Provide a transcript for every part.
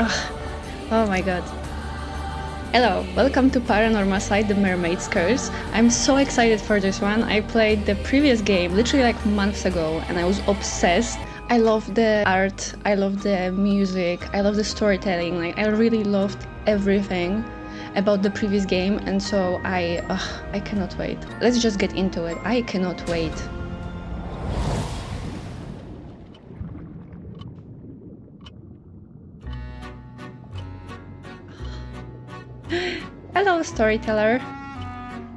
Ugh. Oh my god. Hello, welcome to Paranormasight, the Mermaid's Curse. I'm so excited for this one. I played the previous game literally like months ago and I was obsessed. I love the art, I love the music, I love the storytelling, like I really loved everything about the previous game, and so I cannot wait. Let's just get into it. I cannot wait. Hello, storyteller.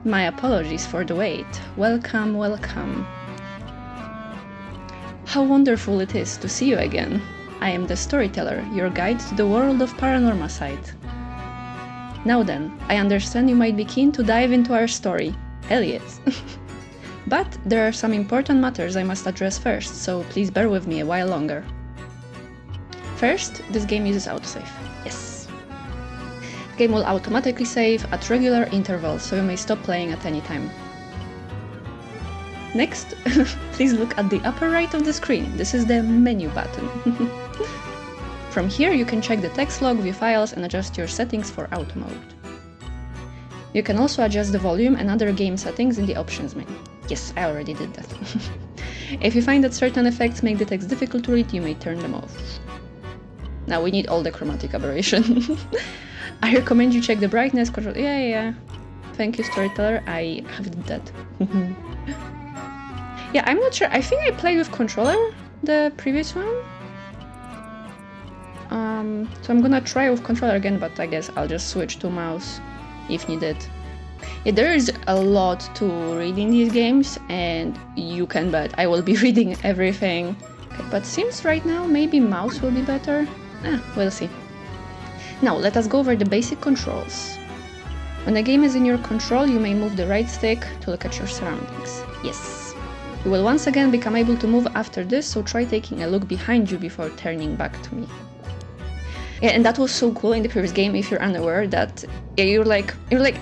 My apologies for the wait. Welcome, welcome. How wonderful it is to see you again. I am the storyteller, your guide to the world of Paranormasight. Now then, I understand you might be keen to dive into our story. Hell yes. But there are some important matters I must address first, so please bear with me a while longer. First, this game uses autosave. Yes. The game will automatically save at regular intervals, so you may stop playing at any time. Next, please look at the upper right of the screen. This is the menu button. From here you can check the text log, view files and adjust your settings for auto mode. You can also adjust the volume and other game settings in the options menu. Yes, I already did that. If you find that certain effects make the text difficult to read, you may turn them off. Now we need all the chromatic aberration. I recommend you check the brightness control. Yeah. Thank you, storyteller. I have did that. Yeah, I'm not sure. I think I played with controller, the previous one. So I'm gonna try with controller again, but I guess I'll just switch to mouse if needed. Yeah, there is a lot to read in these games, and you can bet I will be reading everything. Okay, but seems right now maybe mouse will be better. We'll see. Now let us go over the basic controls. When the game is in your control, you may move the right stick to look at your surroundings. Yes. You will once again become able to move after this, so try taking a look behind you before turning back to me. Yeah, and that was so cool in the previous game, if you're unaware, that you're like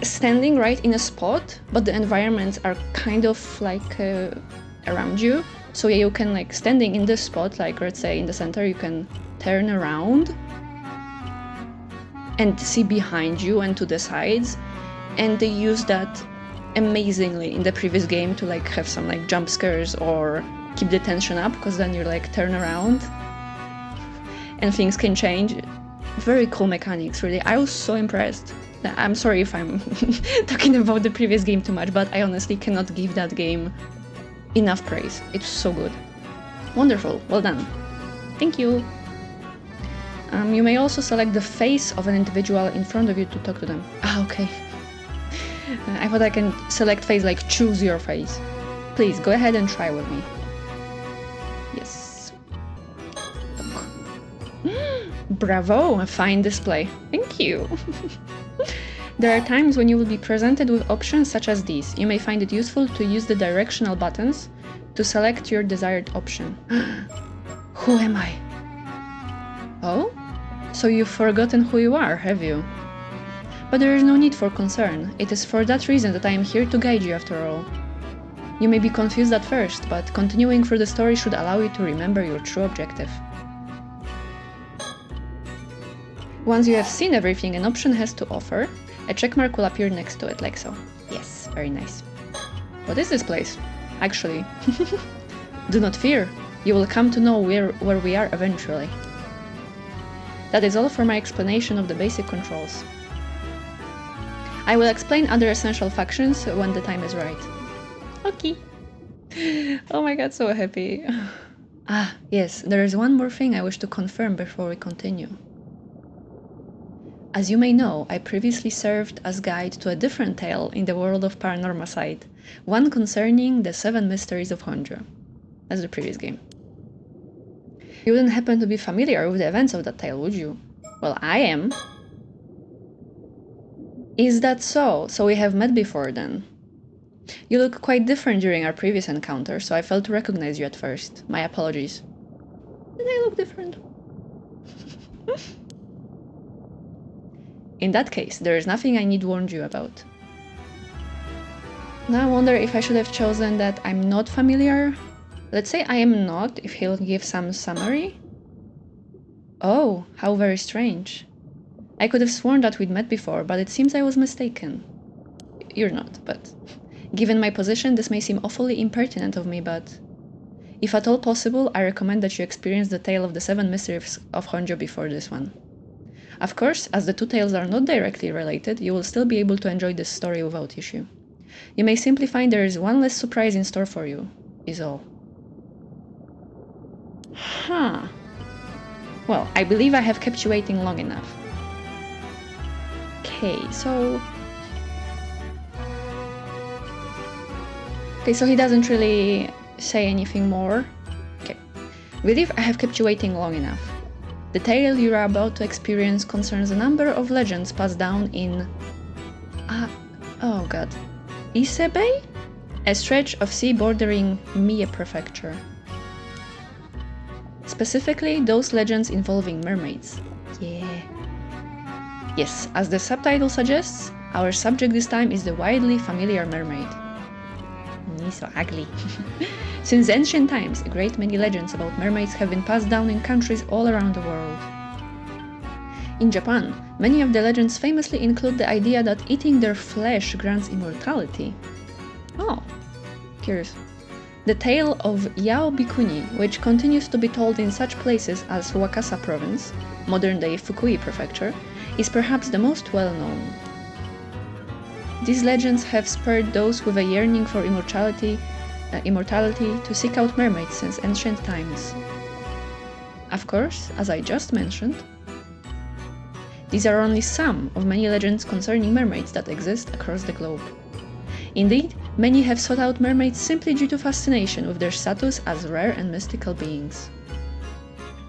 standing right in a spot, but the environments are kind of like around you. So yeah, you can like standing in this spot, like let's say in the center, you can turn around and see behind you and to the sides, and they use that amazingly in the previous game to like have some like jump scares or keep the tension up, because then you like turn around and things can change. Very cool mechanics, really. I was so impressed. I'm sorry if I'm talking about the previous game too much, but I honestly cannot give that game enough praise. It's so good. Wonderful, well done. Thank you. You may also select the face of an individual in front of you to talk to them. Okay. I thought I can select face, like choose your face. Please, go ahead and try with me. Yes. Bravo, a fine display. Thank you. There are times when you will be presented with options such as these. You may find it useful to use the directional buttons to select your desired option. Who am I? Oh? So you've forgotten who you are, have you? But there is no need for concern. It is for that reason that I am here to guide you after all. You may be confused at first, but continuing through the story should allow you to remember your true objective. Once you have seen everything an option has to offer, a checkmark will appear next to it, like so. Yes, very nice. What is this place? Actually, do not fear. You will come to know where we are eventually. That is all for my explanation of the basic controls. I will explain other essential functions when the time is right. Okay. Oh my god, so happy. Yes, there is one more thing I wish to confirm before we continue. As you may know, I previously served as guide to a different tale in the world of Paranormasight, one concerning the 7 mysteries of Honjo. That's the previous game. You wouldn't happen to be familiar with the events of that tale, would you? Well, I am. Is that so? So we have met before then. You look quite different during our previous encounter, so I failed to recognize you at first. My apologies. Did I look different? In that case, there is nothing I need warn you about. Now I wonder if I should have chosen that I'm not familiar. Let's say I am not, if he'll give some summary. Oh, how very strange. I could have sworn that we'd met before, but it seems I was mistaken. You're not, but given my position, this may seem awfully impertinent of me, but if at all possible, I recommend that you experience the tale of the 7 mysteries of Honjo before this one. Of course, as the two tales are not directly related, you will still be able to enjoy this story without issue. You may simply find there is one less surprise in store for you, is all. Huh. Well, I believe I have kept you waiting long enough. Okay, so he doesn't really say anything more. Okay. I believe I have kept you waiting long enough. The tale you are about to experience concerns a number of legends passed down in Ise Bay? A stretch of sea bordering Mie Prefecture. Specifically, those legends involving mermaids. Yeah. Yes, as the subtitle suggests, our subject this time is the widely familiar mermaid. So ugly. Since ancient times, a great many legends about mermaids have been passed down in countries all around the world. In Japan, many of the legends famously include the idea that eating their flesh grants immortality. Oh, curious. The tale of Yao Bikuni, which continues to be told in such places as Wakasa Province, modern-day Fukui Prefecture, is perhaps the most well-known. These legends have spurred those with a yearning for immortality to seek out mermaids since ancient times. Of course, as I just mentioned, these are only some of many legends concerning mermaids that exist across the globe. Indeed, many have sought out mermaids simply due to fascination with their status as rare and mystical beings.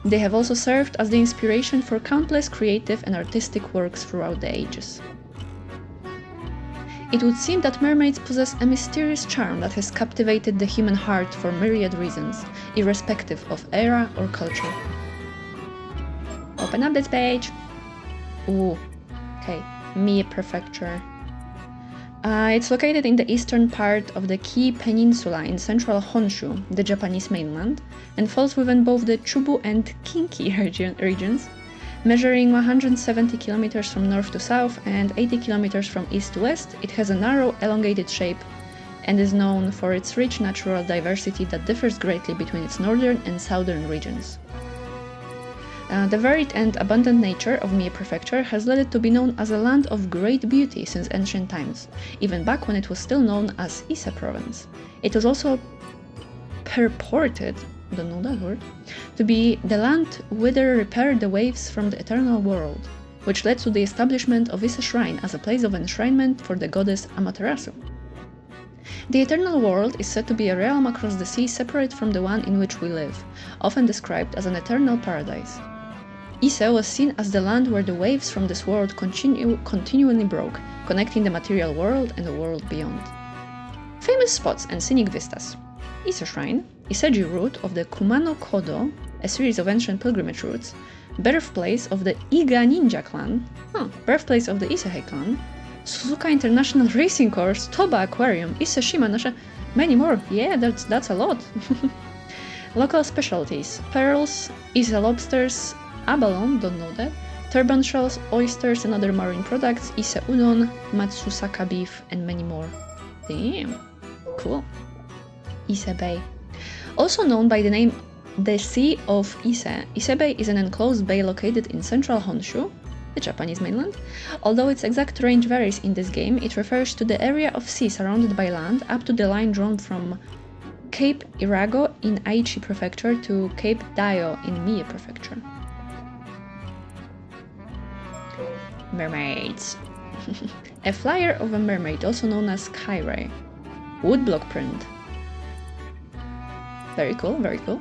They have also served as the inspiration for countless creative and artistic works throughout the ages. It would seem that mermaids possess a mysterious charm that has captivated the human heart for myriad reasons, irrespective of era or culture. Open up this page! Ooh, okay, Mie Prefecture. It's located in the eastern part of the Kii Peninsula in central Honshu, the Japanese mainland, and falls within both the Chubu and Kinki regions, measuring 170 kilometers from north to south and 80 kilometers from east to west. It has a narrow, elongated shape and is known for its rich natural diversity that differs greatly between its northern and southern regions. The varied and abundant nature of Mie Prefecture has led it to be known as a land of great beauty since ancient times, even back when it was still known as Ise Province. It was also purported, don't know that word, to be the land whither repaired the waves from the eternal world, which led to the establishment of Ise Shrine as a place of enshrinement for the goddess Amaterasu. The eternal world is said to be a realm across the sea separate from the one in which we live, often described as an eternal paradise. Ise was seen as the land where the waves from this world continually broke, connecting the material world and the world beyond. Famous spots and scenic vistas. Ise Shrine, Iseji route of the Kumano Kodo, a series of ancient pilgrimage routes, birthplace of the Iga Ninja clan, birthplace of the Isehei clan, Suzuka International Racing Course, Toba Aquarium, Ise Shima, many more. Yeah, that's a lot. Local specialties: pearls, Ise lobsters, abalone, don't know that, turban shells, oysters and other marine products, Ise udon, Matsusaka beef, and many more. Damn, cool. Ise Bay. Also known by the name the Sea of Ise, Ise Bay is an enclosed bay located in central Honshu, the Japanese mainland. Although its exact range varies in this game, it refers to the area of sea surrounded by land up to the line drawn from Cape Irago in Aichi Prefecture to Cape Dayo in Mie Prefecture. Mermaids. A flyer of a mermaid, also known as Kairai. Woodblock print. Very cool, very cool.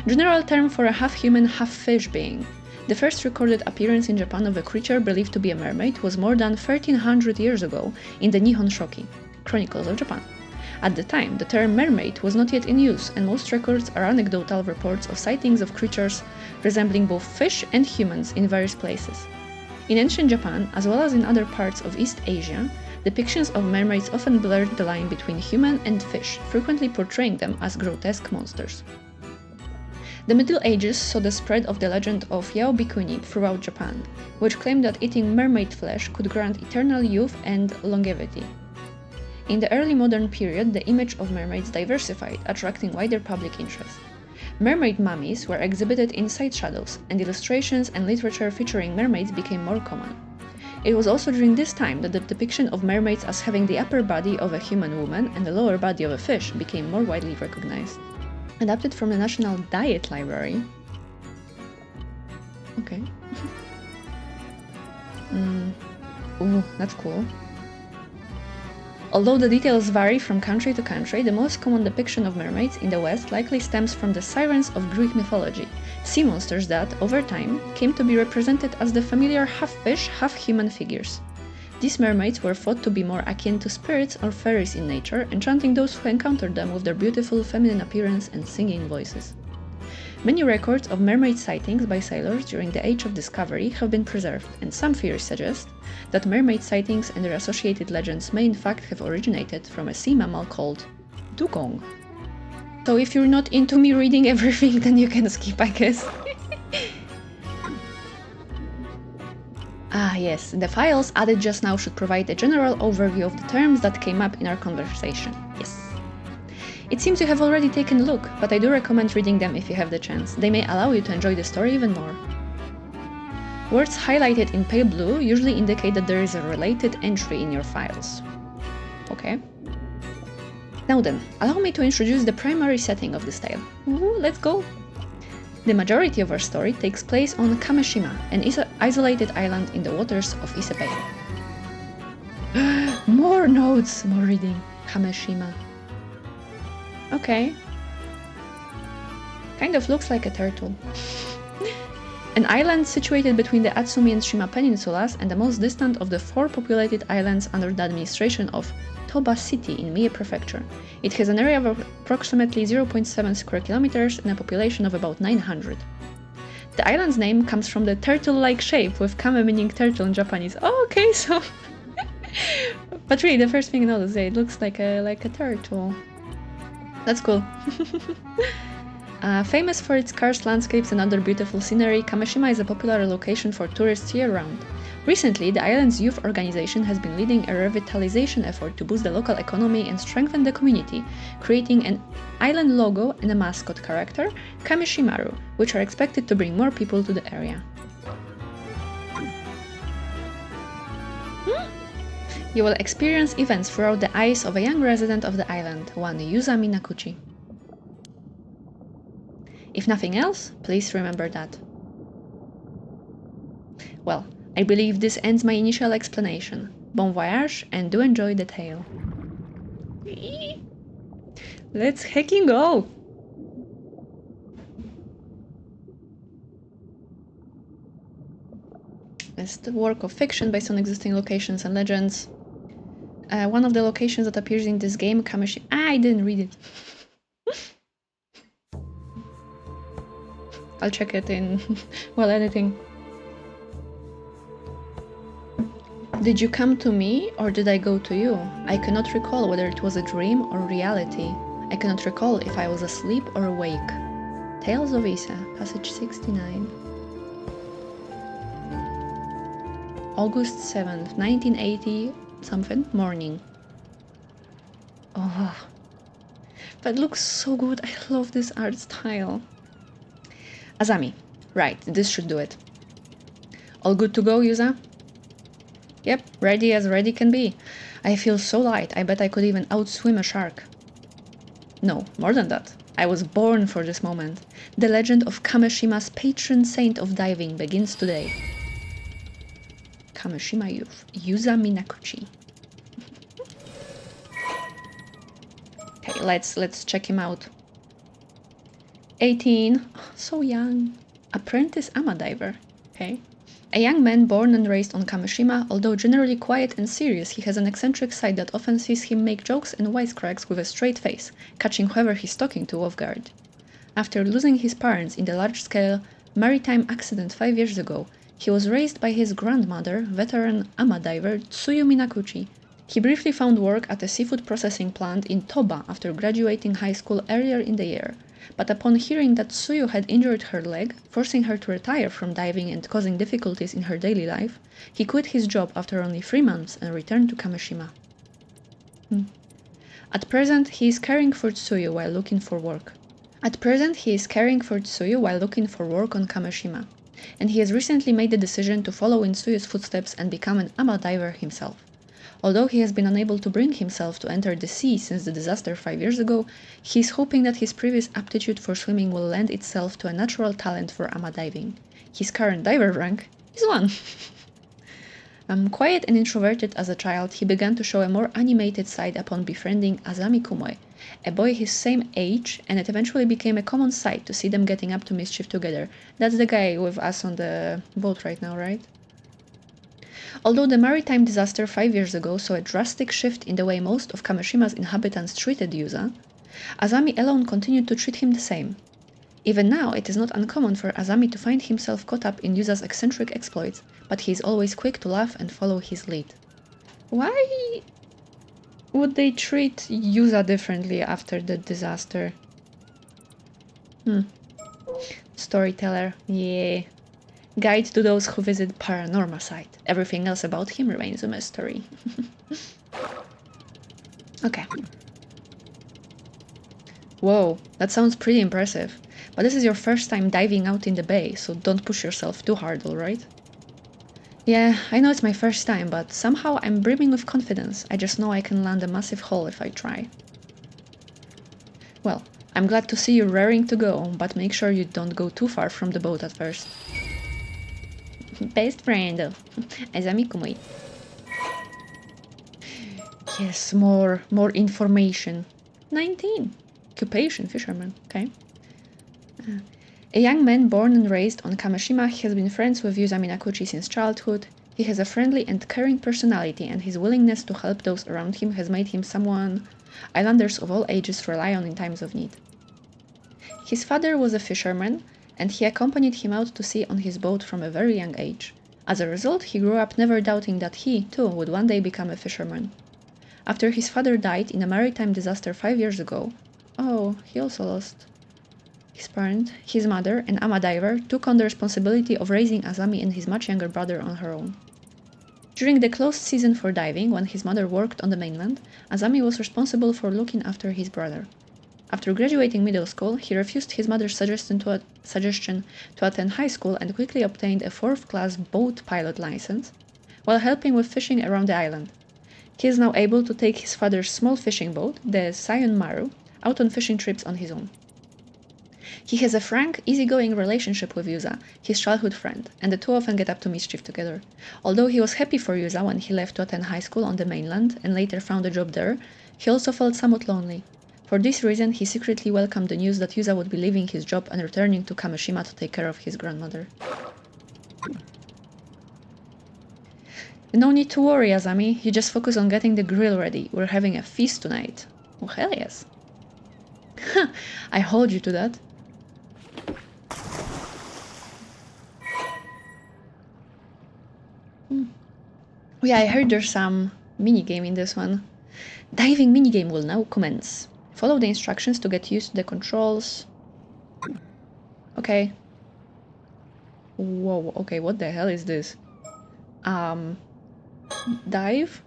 General term for a half-human, half-fish being. The first recorded appearance in Japan of a creature believed to be a mermaid was more than 1300 years ago in the Nihon Shoki, Chronicles of Japan. At the time, the term mermaid was not yet in use, and most records are anecdotal reports of sightings of creatures resembling both fish and humans in various places. In ancient Japan, as well as in other parts of East Asia, depictions of mermaids often blurred the line between human and fish, frequently portraying them as grotesque monsters. The Middle Ages saw the spread of the legend of Yaobikuni throughout Japan, which claimed that eating mermaid flesh could grant eternal youth and longevity. In the early modern period, the image of mermaids diversified, attracting wider public interest. Mermaid mummies were exhibited in side shadows, and illustrations and literature featuring mermaids became more common. It was also during this time that the depiction of mermaids as having the upper body of a human woman and the lower body of a fish became more widely recognized. Adapted from the National Diet Library. Okay. Ooh, that's cool. Although the details vary from country to country, the most common depiction of mermaids in the West likely stems from the sirens of Greek mythology, sea monsters that, over time, came to be represented as the familiar half-fish, half-human figures. These mermaids were thought to be more akin to spirits or fairies in nature, enchanting those who encountered them with their beautiful feminine appearance and singing voices. Many records of mermaid sightings by sailors during the Age of Discovery have been preserved, and some theories suggest that mermaid sightings and their associated legends may in fact have originated from a sea mammal called dugong. So if you're not into me reading everything, then you can skip, I guess. Ah yes, the files added just now should provide a general overview of the terms that came up in our conversation. Yes. It seems you have already taken a look, but I do recommend reading them if you have the chance. They may allow you to enjoy the story even more. Words highlighted in pale blue usually indicate that there is a related entry in your files. Okay. Now then, allow me to introduce the primary setting of this tale. Ooh, let's go! The majority of our story takes place on Kameshima, an isolated island in the waters of Ise Bay. More notes, more reading. Kameshima. Okay. Kind of looks like a turtle. An island situated between the Atsumi and Shima peninsulas and the most distant of the 4 populated islands under the administration of Toba City in Mie Prefecture. It has an area of approximately 0.7 square kilometers and a population of about 900. The island's name comes from the turtle-like shape, with kame meaning turtle in Japanese. Oh, okay, so... But really, the first thing I noticed, it looks like a turtle. That's cool. Famous for its karst landscapes and other beautiful scenery, Kameshima is a popular location for tourists year-round. Recently, the island's youth organization has been leading a revitalization effort to boost the local economy and strengthen the community, creating an island logo and a mascot character, Kameshimaru, which are expected to bring more people to the area. You will experience events throughout the eyes of a young resident of the island, one Yuza Minakuchi. If nothing else, please remember that. Well, I believe this ends my initial explanation. Bon voyage and do enjoy the tale. Let's hecking go! It's the work of fiction based on existing locations and legends. One of the locations that appears in this game, Kameshima... I didn't read it. I'll check it in while editing. Did you come to me or did I go to you? I cannot recall whether it was a dream or reality. I cannot recall if I was asleep or awake. Tales of Ise, passage 69. August 7th, 1980 something, morning. Oh, that looks so good. I love this art style. Azami. Right, this should do it. All good to go, Yuza? Yep, ready as ready can be. I feel so light, I bet I could even outswim a shark. No, more than that. I was born for this moment. The legend of Kameshima's patron saint of diving begins today. Kameshima youth, Yuza Minakuchi. Okay, let's check him out. 18, so young. Apprentice ama diver. Okay. A young man born and raised on Kameshima, although generally quiet and serious, he has an eccentric side that often sees him make jokes and wisecracks with a straight face, catching whoever he's talking to off guard. After losing his parents in the large-scale maritime accident 5 years ago, he was raised by his grandmother, veteran ama diver Tsuyu Minakuchi. He briefly found work at a seafood processing plant in Toba after graduating high school earlier in the year. but upon hearing that Tsuyu had injured her leg, forcing her to retire from diving and causing difficulties in her daily life, he quit his job after only 3 months and returned to Kamishima. At present, he is caring for Tsuyu while looking for work. on Kamishima, and he has recently made the decision to follow in Tsuyu's footsteps and become an ama diver himself. Although he has been unable to bring himself to enter the sea since the disaster 5 years ago, he is hoping that his previous aptitude for swimming will lend itself to a natural talent for ama diving. His current diver rank is 1. Quiet and introverted as a child, he began to show a more animated side upon befriending Azami Kumoe, a boy his same age, and it eventually became a common sight to see them getting up to mischief together. That's the guy with us on the boat right now, right? Although the maritime disaster 5 years ago saw a drastic shift in the way most of Kamishima's inhabitants treated Yuza, Azami alone continued to treat him the same. Even now, it is not uncommon for Azami to find himself caught up in Yuza's eccentric exploits, but he is always quick to laugh and follow his lead. Why would they treat Yuza differently after the disaster? Storyteller, yeah. Guide to those who visit PARANORMASIGHT. Everything else about him remains a mystery. Okay. Whoa, that sounds pretty impressive. But this is your first time diving out in the bay, so don't push yourself too hard, alright? Yeah, I know it's my first time, but somehow I'm brimming with confidence. I just know I can land a massive hole if I try. Well, I'm glad to see you raring to go, but make sure you don't go too far from the boat at first. Best friend, Azami Kumoe. Yes, more information. 19. Occupation, fisherman, okay. A young man born and raised on Kamishima, he has been friends with Yuza Minakuchi since childhood. He has a friendly and caring personality, and his willingness to help those around him has made him someone islanders of all ages rely on in times of need. His father was a fisherman, and he accompanied him out to sea on his boat from a very young age. As a result, he grew up never doubting that he, too, would one day become a fisherman. After his father died in a maritime disaster 5 years ago, he also lost his parent, his mother, an ama diver, took on the responsibility of raising Azami and his much younger brother on her own. During the closed season for diving, when his mother worked on the mainland, Azami was responsible for looking after his brother. After graduating middle school, he refused his mother's suggestion to attend high school and quickly obtained a 4th-class boat pilot license, while helping with fishing around the island. He is now able to take his father's small fishing boat, the Sayun Maru, out on fishing trips on his own. He has a frank, easygoing relationship with Yuza, his childhood friend, and the two often get up to mischief together. Although he was happy for Yuza when he left to attend high school on the mainland and later found a job there, he also felt somewhat lonely. For this reason, he secretly welcomed the news that Yuza would be leaving his job and returning to Kamishima to take care of his grandmother. No need to worry, Azami. You just focus on getting the grill ready. We're having a feast tonight. Oh, hell yes. I hold you to that. Yeah, I heard there's some minigame in this one. Diving minigame will now commence. Follow the instructions to get used to the controls. Okay. Whoa, okay, what the hell is this? Dive?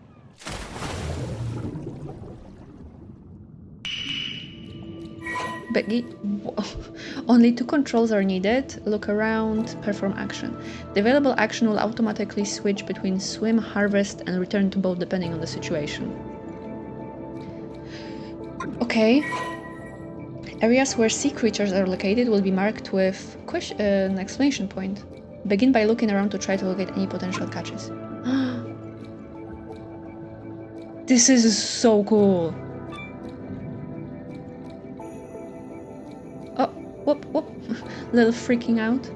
Only 2 controls are needed. Look around, perform action. The available action will automatically switch between swim, harvest, and return to boat depending on the situation. Okay. Areas where sea creatures are located will be marked with an exclamation point. Begin by looking around to try to locate any potential catches. This is so cool. Oh, whoop. Little freaking out.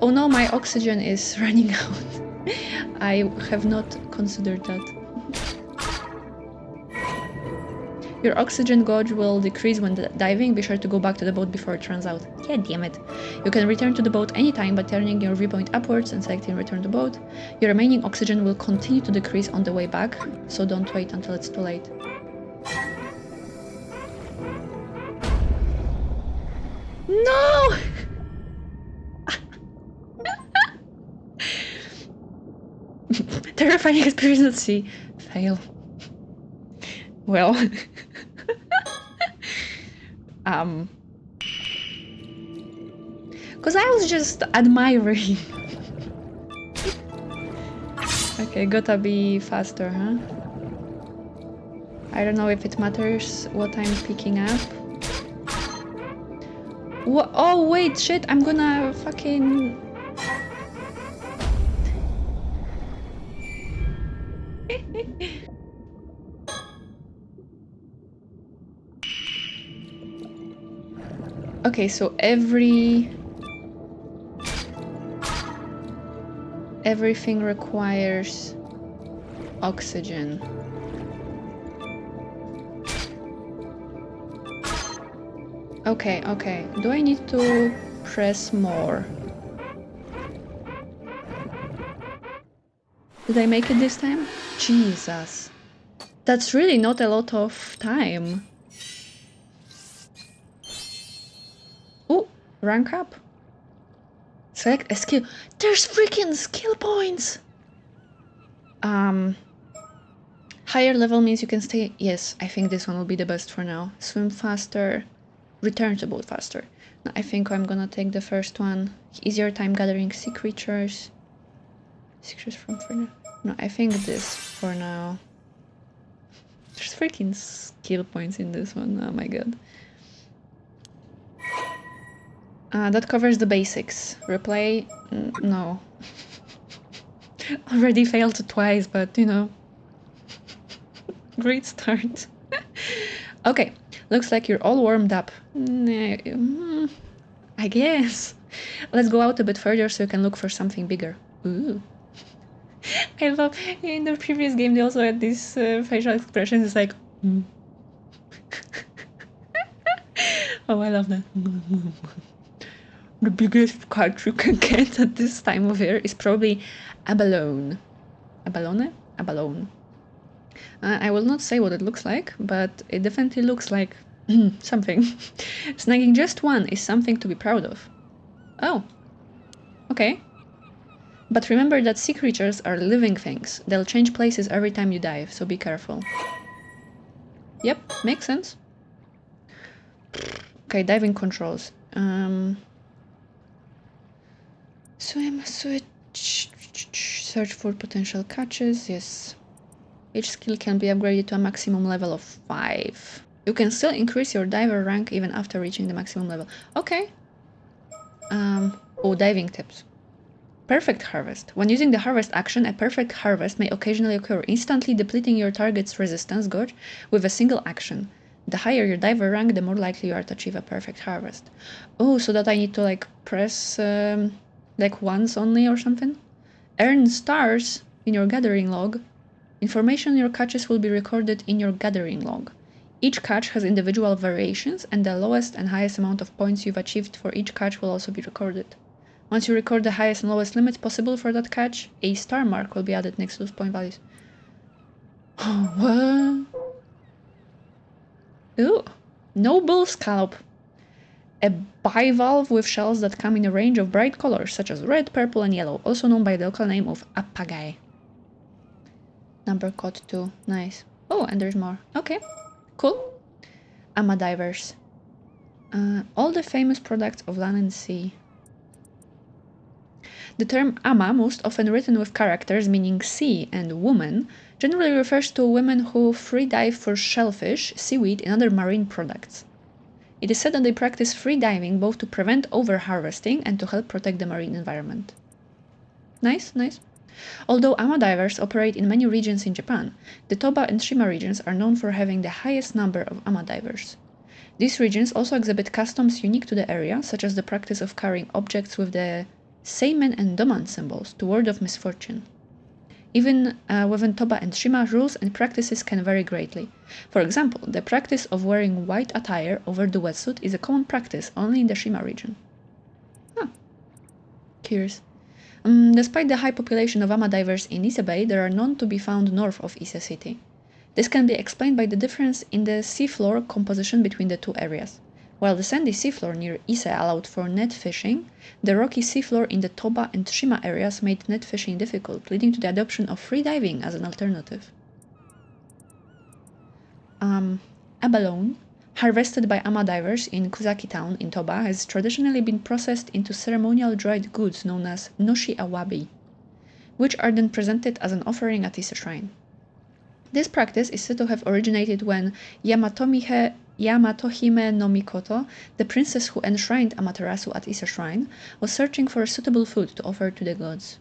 Oh no, my oxygen is running out. I have not considered that. Your oxygen gauge will decrease when diving. Be sure to go back to the boat before it runs out. Yeah, damn it. You can return to the boat anytime by turning your viewpoint upwards and selecting return to boat. Your remaining oxygen will continue to decrease on the way back, so don't wait until it's too late. No! Terrifying experience at sea. Fail. Well. Because I was just admiring. Okay, gotta be faster, huh? I don't know if it matters what I'm picking up. Oh, wait, shit, I'm gonna fucking... Okay, so everything requires oxygen. Okay, okay. Do I need to press more? Did I make it this time? Jesus. That's really not a lot of time. Oh, rank up. Select a skill. There's freaking skill points! Higher level means you can stay... Yes, I think this one will be the best for now. Swim faster. Return to boat faster. No, I think I'm gonna take the first one. Easier time gathering sea creatures. Sea creatures from further. No, I think this for now. There's freaking skill points in this one. Oh my god. That covers the basics. Replay? No. Already failed twice, but you know. Great start. Okay, looks like you're all warmed up. I guess. Let's go out a bit further so you can look for something bigger. Ooh. I love, in the previous game they also had this facial expression. It's like... Oh, I love that. The biggest catch you can get at this time of year is probably abalone. Abalone? Abalone. I will not say what it looks like, but it definitely looks like something. Snagging just one is something to be proud of. Oh. Okay. But remember that sea creatures are living things. They'll change places every time you dive, so be careful. Yep, makes sense. Okay, diving controls. Swim, switch, search for potential catches, yes. Each skill can be upgraded to a maximum level of 5. You can still increase your diver rank even after reaching the maximum level. Okay. Oh, diving tips. Perfect harvest. When using the harvest action, a perfect harvest may occasionally occur, instantly depleting your target's resistance gauge with a single action. The higher your diver rank, the more likely you are to achieve a perfect harvest. Oh, so that I need to like press like once only or something? Earn stars in your gathering log. Information on your catches will be recorded in your gathering log. Each catch has individual variations, and the lowest and highest amount of points you've achieved for each catch will also be recorded. Once you record the highest and lowest limits possible for that catch, a star mark will be added next to those point values. What? Ooh. Noble Scallop. A bivalve with shells that come in a range of bright colors, such as red, purple, and yellow, also known by the local name of apagae. Number code 2. Nice. Oh, and there's more. Okay. Cool. Ama divers. All the famous products of land and sea. The term ama, most often written with characters meaning sea and woman, generally refers to women who free dive for shellfish, seaweed, and other marine products. It is said that they practice free diving both to prevent over-harvesting and to help protect the marine environment. Nice, nice. Although ama divers operate in many regions in Japan, the Toba and Shima regions are known for having the highest number of ama divers. These regions also exhibit customs unique to the area, such as the practice of carrying objects with the Seimen and Doman symbols to ward off misfortune. Even within Toba and Shima, rules and practices can vary greatly. For example, the practice of wearing white attire over the wetsuit is a common practice only in the Shima region. Huh. Curious. Despite the high population of Ama divers in Ise Bay, there are none to be found north of Ise City. This can be explained by the difference in the seafloor composition between the two areas. While the sandy seafloor near Ise allowed for net fishing, the rocky seafloor in the Toba and Shima areas made net fishing difficult, leading to the adoption of free diving as an alternative. Abalone, harvested by Ama divers in Kusaki town in Toba, has traditionally been processed into ceremonial dried goods known as noshi awabi, which are then presented as an offering at Ise Shrine. This practice is said to have originated when Yamatohime no Mikoto, the princess who enshrined Amaterasu at Ise Shrine, was searching for a suitable food to offer to the gods.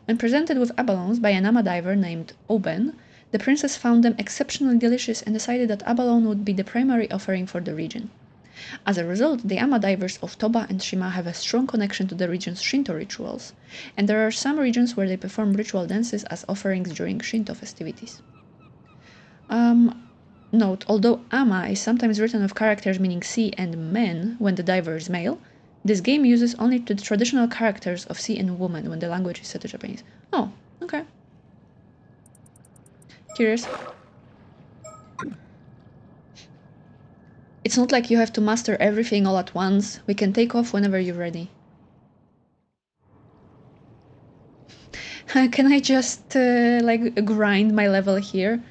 When presented with abalones by an Ama diver named Oben, the princess found them exceptionally delicious and decided that abalone would be the primary offering for the region. As a result, the Ama divers of Toba and Shima have a strong connection to the region's Shinto rituals, and there are some regions where they perform ritual dances as offerings during Shinto festivities. Note, although Ama is sometimes written with characters meaning sea and men when the diver is male, this game uses only the traditional characters of sea and woman when the language is set to Japanese. Oh, okay. Curious. It's not like you have to master everything all at once. We can take off whenever you're ready. Can I just, grind my level here?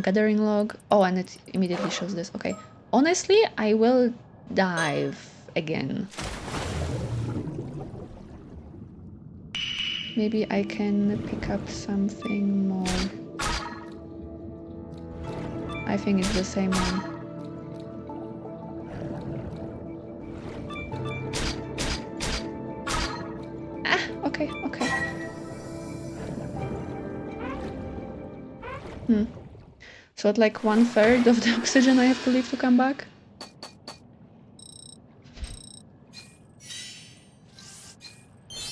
Gathering log. Oh, and it immediately shows this. Okay. Honestly, I will dive again. Maybe I can pick up something more. I think it's the same one. Okay. So at like 1/3 of the oxygen I have to leave to come back?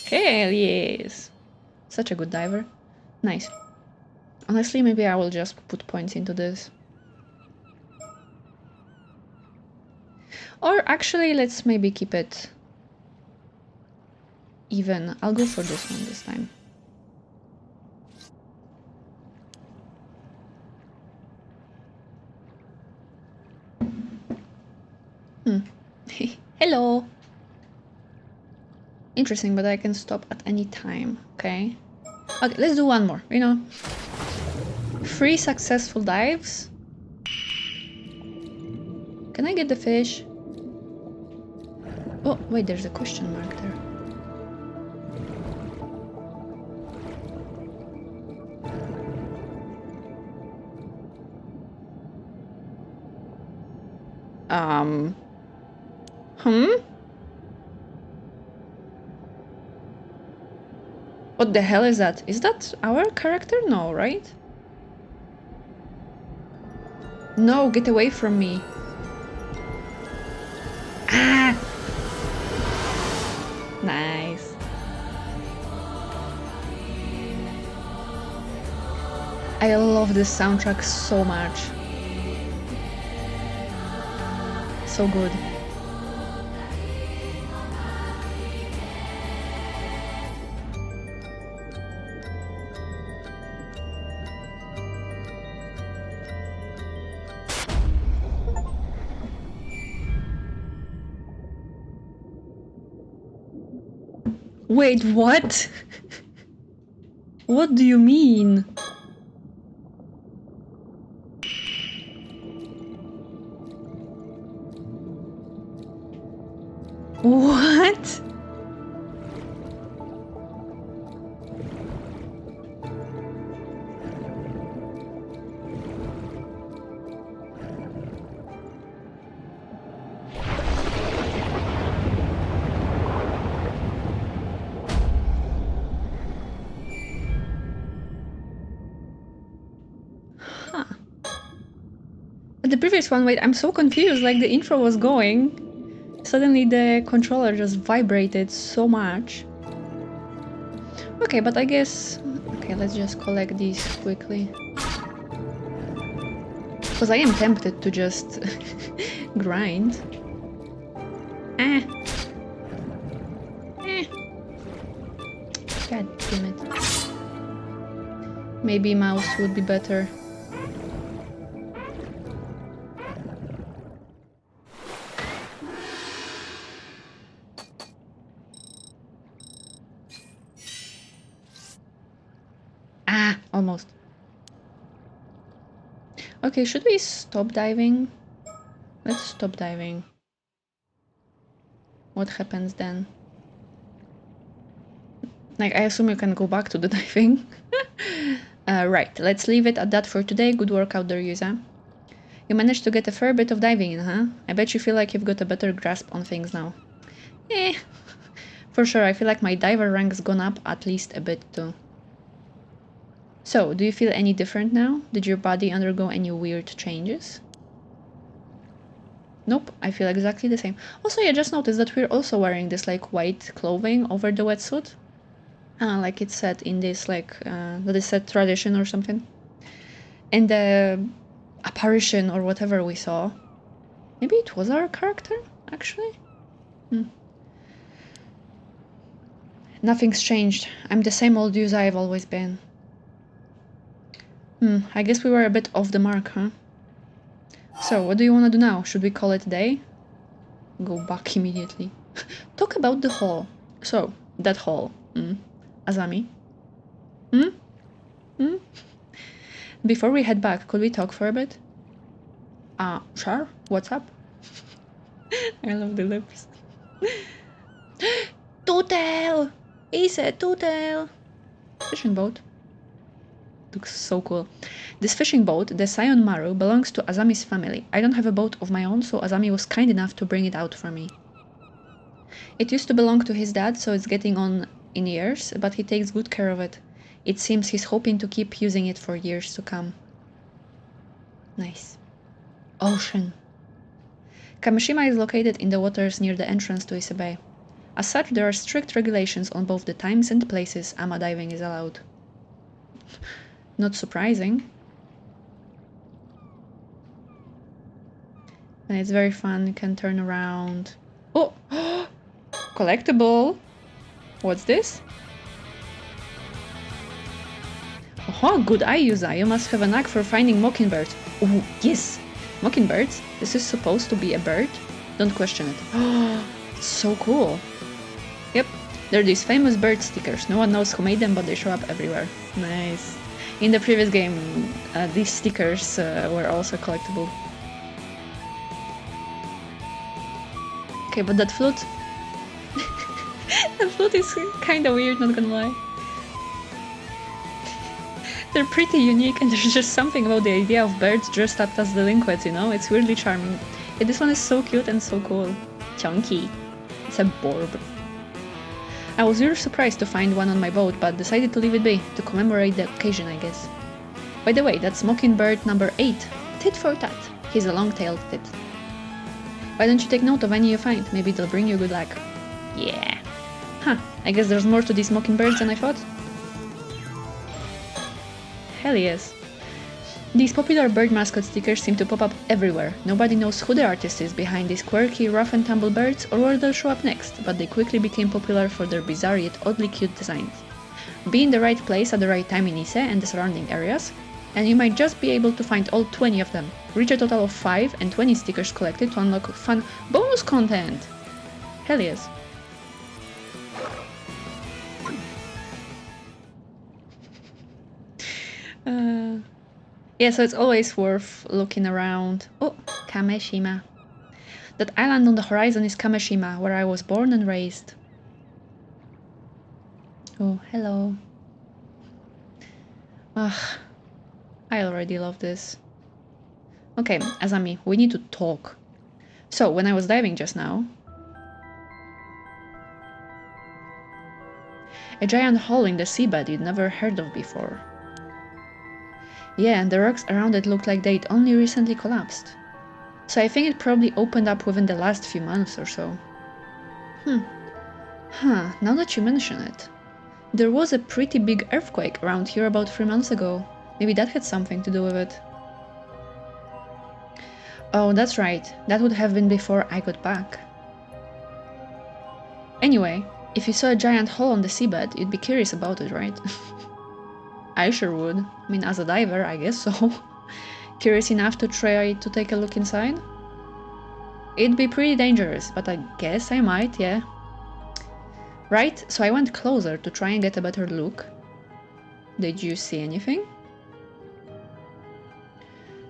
Hell yes! Such a good diver. Nice. Honestly, maybe I will just put points into this. Or actually, let's maybe keep it even. I'll go for this one this time. Hello! Interesting, but I can stop at any time, okay? Okay, let's do one more, 3 successful dives. Can I get the fish? Oh, wait, there's a question mark there. What the hell is that? Is that our character? No, right? No, get away from me. Ah! Nice. I love this soundtrack so much. So good. Wait, what? What do you mean? What? Huh. But the previous one, wait, I'm so confused, like the intro was going. Suddenly the controller just vibrated so much. Okay, but I guess... Okay, let's just collect these quickly. Because I am tempted to just grind. Eh. Eh. God damn it. Maybe mouse would be better. Ah, almost. Okay, should we stop diving? Let's stop diving. What happens then? Like, I assume you can go back to the diving. Right, let's leave it at that for today. Good work out there, Yuza. You managed to get a fair bit of diving in, huh? I bet you feel like you've got a better grasp on things now. Eh, for sure, I feel like my diver rank's gone up at least a bit too. So, do you feel any different now? Did your body undergo any weird changes? Nope, I feel exactly the same. Also, yeah, just noticed that we're also wearing this like white clothing over the wetsuit. Like it said in this like, that is said tradition or something. And the apparition or whatever we saw, maybe it was our character, actually? Nothing's changed. I'm the same old Yuza I've always been. I guess we were a bit off the mark, huh? So, what do you want to do now? Should we call it a day? Go back immediately. Talk about the hall. So, that hall. Azami? Before we head back, could we talk for a bit? Sure. What's up? I love the lips. Total! He said total! Fishing boat. Looks so cool. This fishing boat, the Sion Maru, belongs to Azami's family. I don't have a boat of my own, so Azami was kind enough to bring it out for me. It used to belong to his dad, so it's getting on in years, but he takes good care of it. It seems he's hoping to keep using it for years to come. Nice. Ocean. Kamishima is located in the waters near the entrance to Ise Bay. As such, there are strict regulations on both the times and places ama diving is allowed. Not surprising. And it's very fun, you can turn around. Oh! Collectible! What's this? Oh, good eye, Yuza. You must have a knack for finding mockingbirds. Oh, yes! Mockingbirds? This is supposed to be a bird? Don't question it. Oh, it's so cool. Yep, they're these famous bird stickers. No one knows who made them, but they show up everywhere. Nice. In the previous game, these stickers were also collectible. Okay, but that flute... that flute is kinda weird, not gonna lie. They're pretty unique, and there's just something about the idea of birds dressed up as delinquents, you know? It's weirdly charming. Yeah, this one is so cute and so cool. Chunky. It's a borb. I was really surprised to find one on my boat, but decided to leave it be, to commemorate the occasion, I guess. By the way, that's mockingbird number 8. Tit for tat. He's a long-tailed tit. Why don't you take note of any you find? Maybe they'll bring you good luck. Yeah. Huh, I guess there's more to these mockingbirds than I thought. Hell yes. These popular bird mascot stickers seem to pop up everywhere. Nobody knows who the artist is behind these quirky, rough and tumble birds or where they'll show up next, but they quickly became popular for their bizarre yet oddly cute designs. Be in the right place at the right time in Ise and the surrounding areas, and you might just be able to find all 20 of them. Reach a total of 5 and 20 stickers collected to unlock fun bonus content! Hell yes. Yeah, so it's always worth looking around. Oh, Kameshima. That island on the horizon is Kameshima, where I was born and raised. Oh, hello. Ugh, I already love this. Okay, Azami, we need to talk. So, when I was diving just now... a giant hole in the seabed you'd never heard of before. Yeah, and the rocks around it looked like they'd only recently collapsed. So I think it probably opened up within the last few months or so. Huh, now that you mention it. There was a pretty big earthquake around here about 3 months ago. Maybe that had something to do with it. Oh, that's right. That would have been before I got back. Anyway, if you saw a giant hole on the seabed, you'd be curious about it, right? I sure would. I mean, as a diver, I guess so. Curious enough to try to take a look inside? It'd be pretty dangerous, but I guess I might, yeah. Right, so I went closer to try and get a better look. Did you see anything?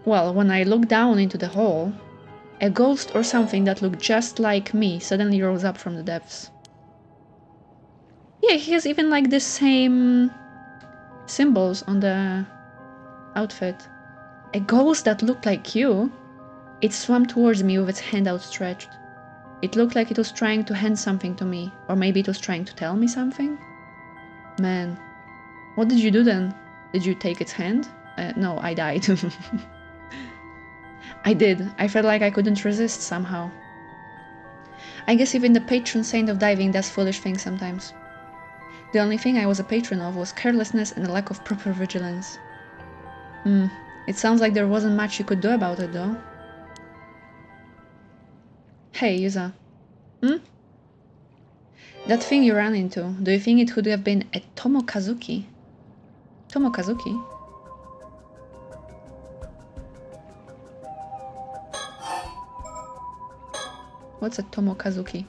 Well, when I looked down into the hole, a ghost or something that looked just like me suddenly rose up from the depths. Yeah, he has even like the same symbols on the outfit. A ghost that looked like you. It swam towards me with its hand outstretched. It looked like it was trying to hand something to me, or maybe it was trying to tell me something? Man, what did you do then? Did you take its hand? No, I died. I did. I felt like I couldn't resist somehow. I guess even the patron saint of diving does foolish things sometimes. The only thing I was a patron of was carelessness and a lack of proper vigilance. It sounds like there wasn't much you could do about it though. Hey, Yuza. That thing you ran into, do you think it could have been a Tomokazuki? Tomokazuki? What's a Tomokazuki?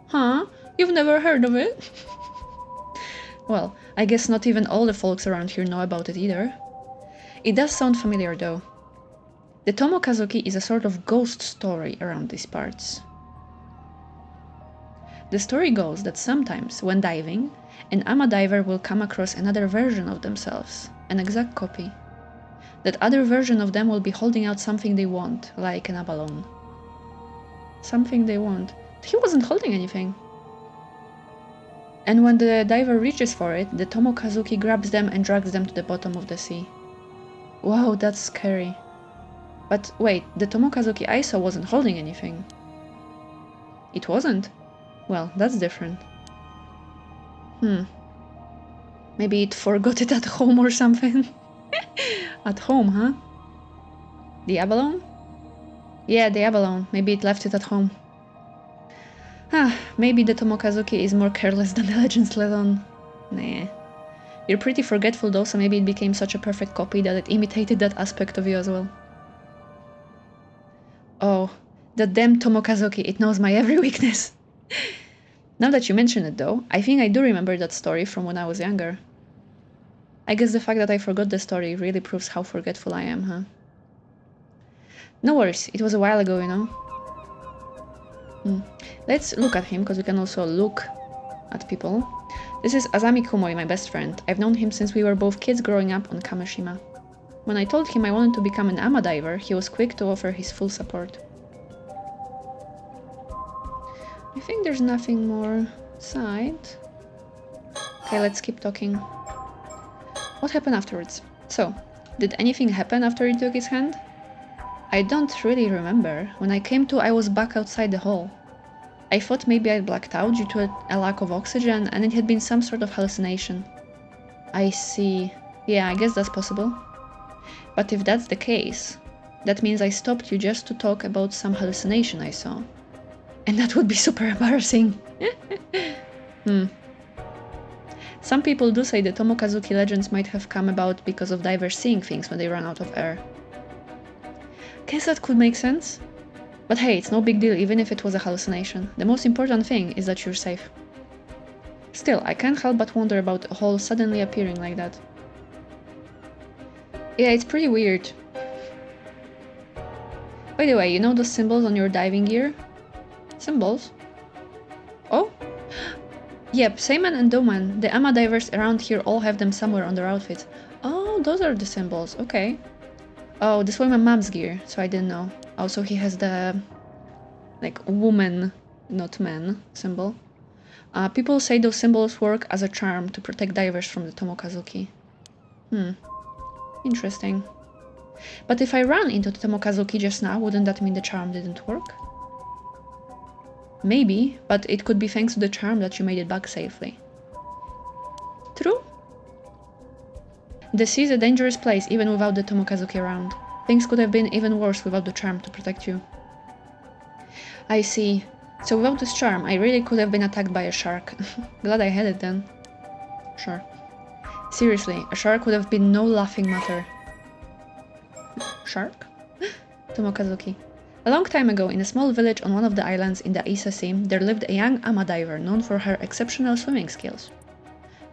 Huh? You've never heard of it? Well, I guess not even all the folks around here know about it either. It does sound familiar though. The Tomokazuki is a sort of ghost story around these parts. The story goes that sometimes, when diving, an ama diver will come across another version of themselves, an exact copy. That other version of them will be holding out something they want, like an abalone. Something they want. He wasn't holding anything. And when the diver reaches for it, the Tomokazuki grabs them and drags them to the bottom of the sea. Wow, that's scary. But wait, the Tomokazuki I saw wasn't holding anything. It wasn't? Well, that's different. Maybe it forgot it at home or something? At home, huh? The abalone? Yeah, the abalone. Maybe it left it at home. Maybe the Tomokazuki is more careless than the legends let on. Nah. You're pretty forgetful though, so maybe it became such a perfect copy that it imitated that aspect of you as well. Oh, that damn Tomokazuki, it knows my every weakness. Now that you mention it though, I think I do remember that story from when I was younger. I guess the fact that I forgot the story really proves how forgetful I am, huh? No worries, it was a while ago, you know? Let's look at him, because we can also look at people. This is Azami Kumoi, my best friend. I've known him since we were both kids growing up on Kameshima. When I told him I wanted to become an ama diver, he was quick to offer his full support. I think there's nothing more inside. Okay, let's keep talking. What happened afterwards? So, did anything happen after you took his hand? I don't really remember. When I came to, I was back outside the hole. I thought maybe I blacked out due to a lack of oxygen, and it had been some sort of hallucination. I see. Yeah, I guess that's possible. But if that's the case, that means I stopped you just to talk about some hallucination I saw. And that would be super embarrassing. Some people do say the Tomokazuki legends might have come about because of divers seeing things when they run out of air. Guess that could make sense. But hey, it's no big deal even if it was a hallucination. The most important thing is that you're safe. Still, I can't help but wonder about a hole suddenly appearing like that. Yeah, it's pretty weird. By the way, you know those symbols on your diving gear? Symbols? Oh? Yep, Seiman and Doman, the ama divers around here all have them somewhere on their outfits. Oh, those are the symbols, okay. Oh, this was my mom's gear, so I didn't know. Also, he has the, like, woman, not man, symbol. People say those symbols work as a charm to protect divers from the Tomokazuki. Interesting. But if I ran into the Tomokazuki just now, wouldn't that mean the charm didn't work? Maybe, but it could be thanks to the charm that you made it back safely. The sea is a dangerous place even without the Tomokazuki around. Things could have been even worse without the charm to protect you. I see. So without this charm, I really could have been attacked by a shark. Glad I had it then. Sure. Seriously, a shark would have been no laughing matter. Shark? Tomokazuki. A long time ago, in a small village on one of the islands in the Isa Sea, there lived a young ama diver known for her exceptional swimming skills.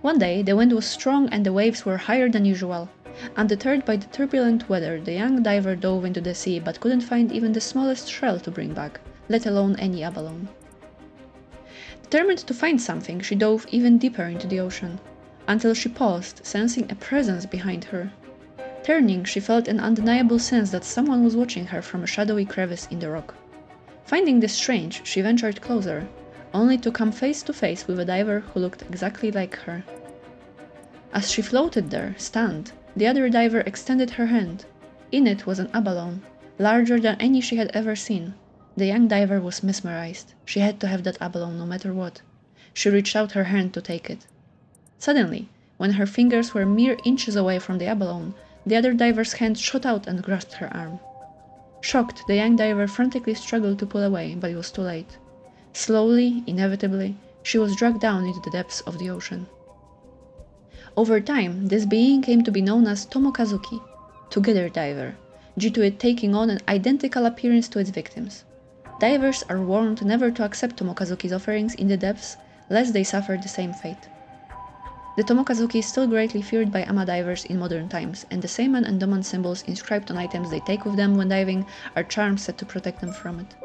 One day, the wind was strong and the waves were higher than usual. Undeterred by the turbulent weather, the young diver dove into the sea but couldn't find even the smallest shell to bring back, let alone any abalone. Determined to find something, she dove even deeper into the ocean, until she paused, sensing a presence behind her. Turning, she felt an undeniable sense that someone was watching her from a shadowy crevice in the rock. Finding this strange, she ventured closer, only to come face to face with a diver who looked exactly like her. As she floated there, stunned, the other diver extended her hand. In it was an abalone, larger than any she had ever seen. The young diver was mesmerized. She had to have that abalone no matter what. She reached out her hand to take it. Suddenly, when her fingers were mere inches away from the abalone, the other diver's hand shot out and grasped her arm. Shocked, the young diver frantically struggled to pull away, but it was too late. Slowly, inevitably, she was dragged down into the depths of the ocean. Over time, this being came to be known as Tomokazuki, Together Diver, due to it taking on an identical appearance to its victims. Divers are warned never to accept Tomokazuki's offerings in the depths, lest they suffer the same fate. The Tomokazuki is still greatly feared by ama divers in modern times, and the Seiman and Doman symbols inscribed on items they take with them when diving are charms said to protect them from it.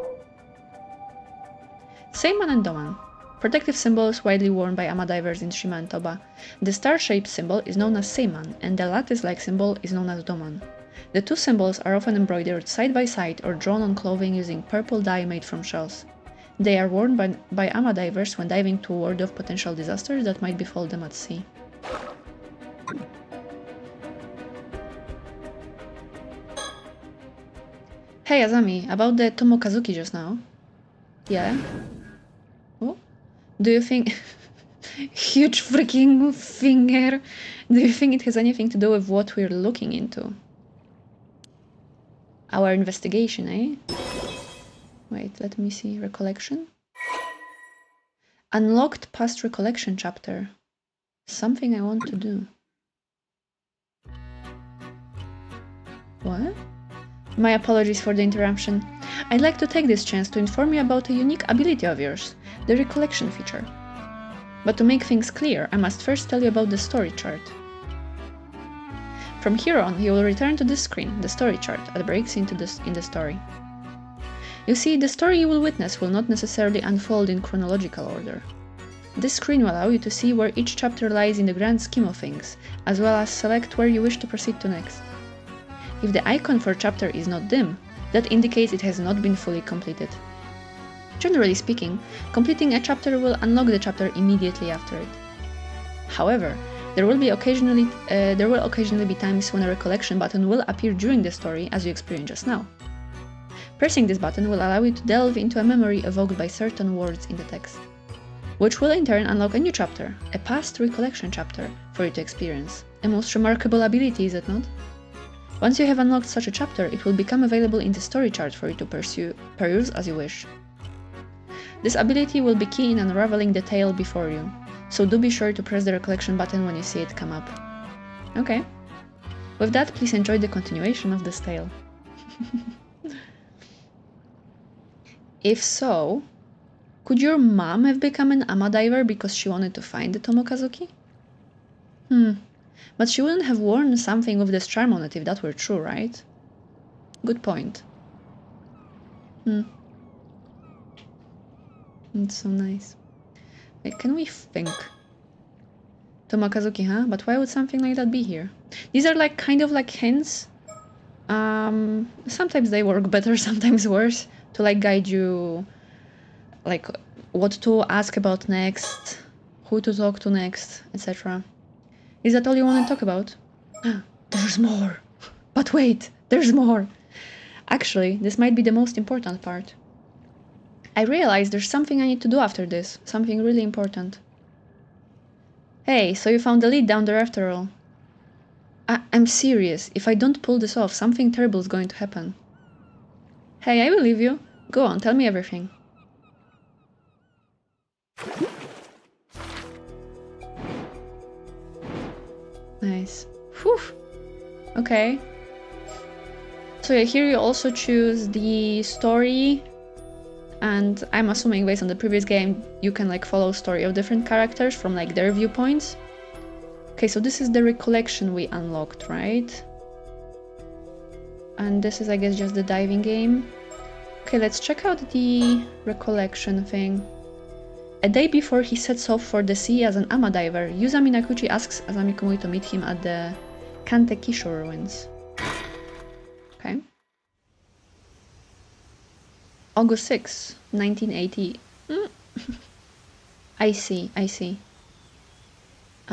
Seiman and Doman. Protective symbols widely worn by ama divers in Shima and Toba. The star-shaped symbol is known as Seiman, and the lattice-like symbol is known as Doman. The two symbols are often embroidered side by side or drawn on clothing using purple dye made from shells. They are worn by ama divers when diving to ward off potential disasters that might befall them at sea. Hey Azami, about the Tomokazuki just now. Yeah? Oh? Do you think... Huge freaking finger! Do you think it has anything to do with what we're looking into? Our investigation, eh? Wait, let me see. Recollection? Unlocked past recollection chapter. Something I want to do. What? My apologies for the interruption. I'd like to take this chance to inform you about a unique ability of yours, the recollection feature. But to make things clear, I must first tell you about the story chart. From here on, you will return to this screen, the story chart, at breaks in the story. You see, the story you will witness will not necessarily unfold in chronological order. This screen will allow you to see where each chapter lies in the grand scheme of things, as well as select where you wish to proceed to next. If the icon for chapter is not dim, that indicates it has not been fully completed. Generally speaking, completing a chapter will unlock the chapter immediately after it. However, there will occasionally be times when a recollection button will appear during the story, as you experienced just now. Pressing this button will allow you to delve into a memory evoked by certain words in the text, which will in turn unlock a new chapter, a past recollection chapter, for you to experience. A most remarkable ability, is it not? Once you have unlocked such a chapter, it will become available in the story chart for you to peruse as you wish. This ability will be key in unraveling the tale before you, so do be sure to press the recollection button when you see it come up. Okay. With that, please enjoy the continuation of this tale. If so, could your mom have become an ama diver because she wanted to find the Tomokazuki? But she wouldn't have worn something with this charm on it if that were true, right? Good point. It's so nice. Wait, can we think? Tomokazuki, huh? But why would something like that be here? These are kind of like hints. Sometimes they work better, sometimes worse, to guide you, what to ask about next, who to talk to next, etc. Is that all you want to talk about? There's more! But wait, there's more! Actually, this might be the most important part. I realize there's something I need to do after this, something really important. Hey, so you found the lead down there after all. I'm serious. If I don't pull this off, something terrible is going to happen. Hey, I believe you. Go on, tell me everything. Nice. Whew. Okay. So yeah, here you also choose the story, and I'm assuming based on the previous game, you can like follow story of different characters from like their viewpoints. Okay, so this is the recollection we unlocked, right? And this is, I guess, just the diving game. Okay, let's check out the recollection thing. A day before he sets off for the sea as an ama diver, Yuzami Nakuchi asks Azami Komui to meet him at the Kantekisho ruins. Okay. August 6, 1980. I see.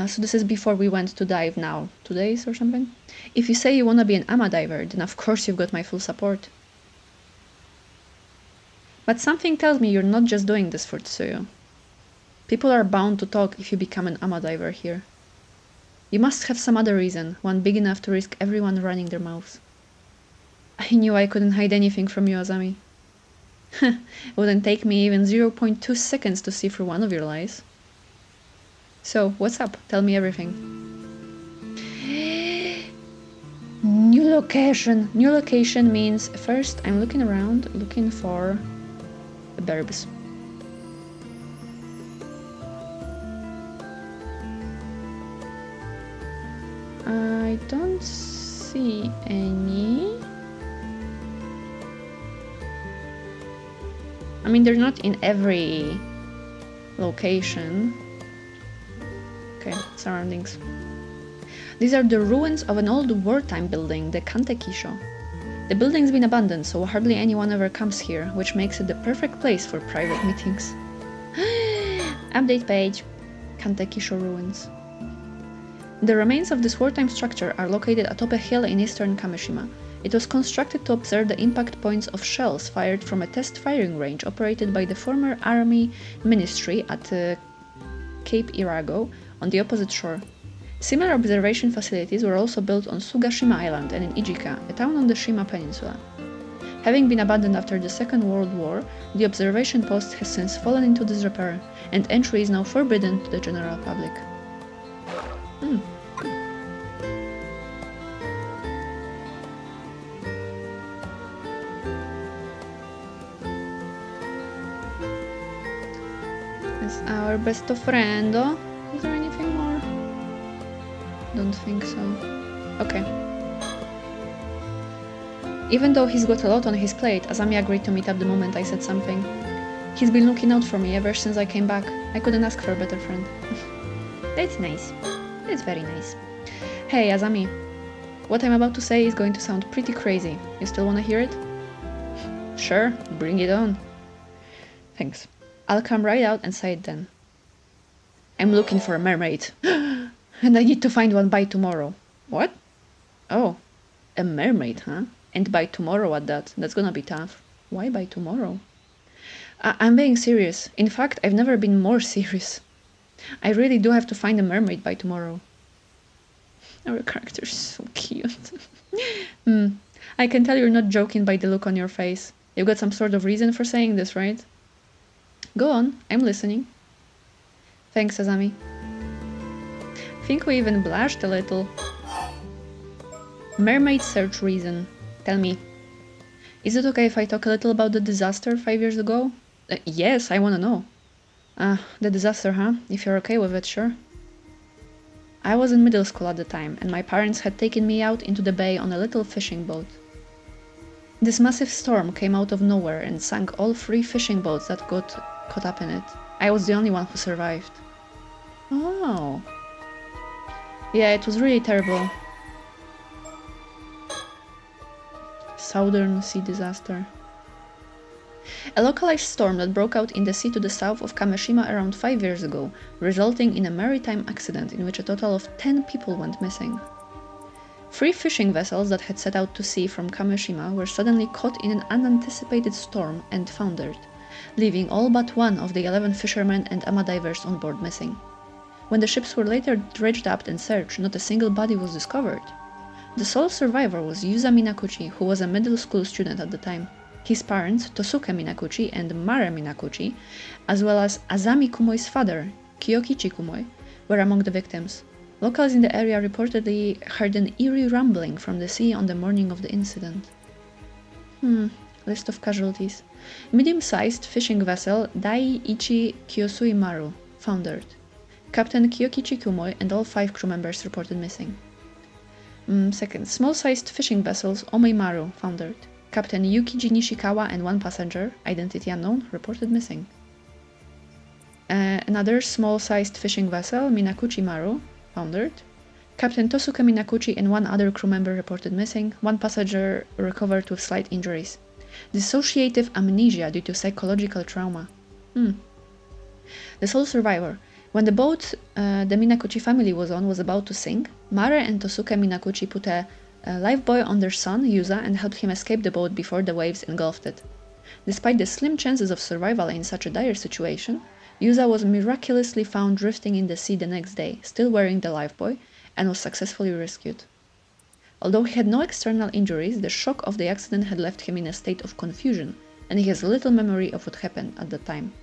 So this is before we went to dive now. 2 days or something? If you say you wanna be an ama diver, then of course you've got my full support. But something tells me you're not just doing this for Tsuyu. People are bound to talk if you become an ama diver here. You must have some other reason, one big enough to risk everyone running their mouths. I knew I couldn't hide anything from you, Azami. It wouldn't take me even 0.2 seconds to see through one of your lies. So, what's up? Tell me everything. New location. New location means first I'm looking around, looking for verbs. I don't see any. I mean, they're not in every location. Okay, surroundings. These are the ruins of an old wartime building, the Kantekisho. The building's been abandoned, so hardly anyone ever comes here, which makes it the perfect place for private meetings. Update page. Kantekisho ruins. The remains of this wartime structure are located atop a hill in eastern Kamishima. It was constructed to observe the impact points of shells fired from a test firing range operated by the former Army Ministry at Cape Irago on the opposite shore. Similar observation facilities were also built on Sugashima Island and in Ijika, a town on the Shima Peninsula. Having been abandoned after the Second World War, the observation post has since fallen into disrepair, and entry is now forbidden to the general public. It's our best friend. Is there anything more? Don't think so. Okay. Even though he's got a lot on his plate, Azami agreed to meet up the moment I said something. He's been looking out for me ever since I came back. I couldn't ask for a better friend. That's nice. That's very nice. Hey, Azami. What I'm about to say is going to sound pretty crazy. You still want to hear it? Sure, bring it on. Thanks. I'll come right out and say it then. I'm looking for a mermaid. And I need to find one by tomorrow. What? Oh, a mermaid, huh? And by tomorrow at that. That's gonna be tough. Why by tomorrow? I'm being serious. In fact, I've never been more serious. I really do have to find a mermaid by tomorrow. Our character is so cute. I can tell you're not joking by the look on your face. You've got some sort of reason for saying this, right? Go on, I'm listening. Thanks, Azami. Think we even blushed a little. Mermaid search reason. Tell me. Is it okay if I talk a little about the disaster 5 years ago? Yes, I wanna know. The disaster, huh? If you're okay with it, sure. I was in middle school at the time, and my parents had taken me out into the bay on a little fishing boat. This massive storm came out of nowhere and sank all 3 fishing boats that got caught up in it. I was the only one who survived. Oh. Yeah, it was really terrible. Southern Sea disaster. A localized storm that broke out in the sea to the south of Kamishima around 5 years ago, resulting in a maritime accident in which a total of 10 people went missing. 3 fishing vessels that had set out to sea from Kamishima were suddenly caught in an unanticipated storm and foundered, leaving all but 1 of the 11 fishermen and ama divers on board missing. When the ships were later dredged up and searched, not a single body was discovered. The sole survivor was Yuza Minakuchi, who was a middle school student at the time. His parents, Tosuke Minakuchi and Mare Minakuchi, as well as Azami Kumoi's father, Kyokichi Kumoi, were among the victims. Locals in the area reportedly heard an eerie rumbling from the sea on the morning of the incident. List of casualties. Medium-sized fishing vessel Daiichi Kyosui Maru foundered. Captain Kyokichi Kumoi and all 5 crew members reported missing. Second, small-sized fishing vessels Omei Maru foundered. Captain Yukiji Nishikawa and 1 passenger, identity unknown, reported missing. Another small-sized fishing vessel, Minakuchi Maru, foundered. Captain Tosuke Minakuchi and 1 other crew member reported missing. 1 passenger recovered with slight injuries. Dissociative amnesia due to psychological trauma. The sole survivor. When the boat the Minakuchi family was on was about to sink, Mare and Tosuke Minakuchi put a lifebuoy on their son, Yuza, and helped him escape the boat before the waves engulfed it. Despite the slim chances of survival in such a dire situation, Yuza was miraculously found drifting in the sea the next day, still wearing the lifebuoy, and was successfully rescued. Although he had no external injuries, the shock of the accident had left him in a state of confusion, and he has little memory of what happened at the time.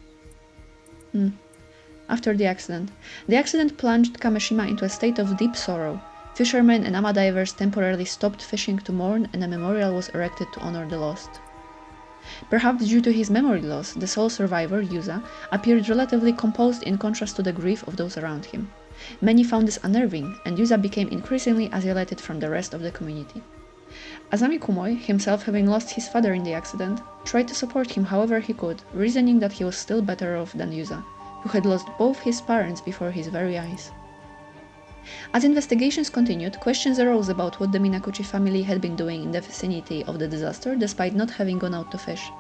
After the accident plunged Kameshima into a state of deep sorrow. Fishermen and ama divers temporarily stopped fishing to mourn, and a memorial was erected to honor the lost. Perhaps due to his memory loss, the sole survivor, Yuza, appeared relatively composed in contrast to the grief of those around him. Many found this unnerving, and Yuza became increasingly isolated from the rest of the community. Azami Kumoi, himself having lost his father in the accident, tried to support him however he could, reasoning that he was still better off than Yuza, who had lost both his parents before his very eyes. As investigations continued, questions arose about what the Minakuchi family had been doing in the vicinity of the disaster despite not having gone out to fish.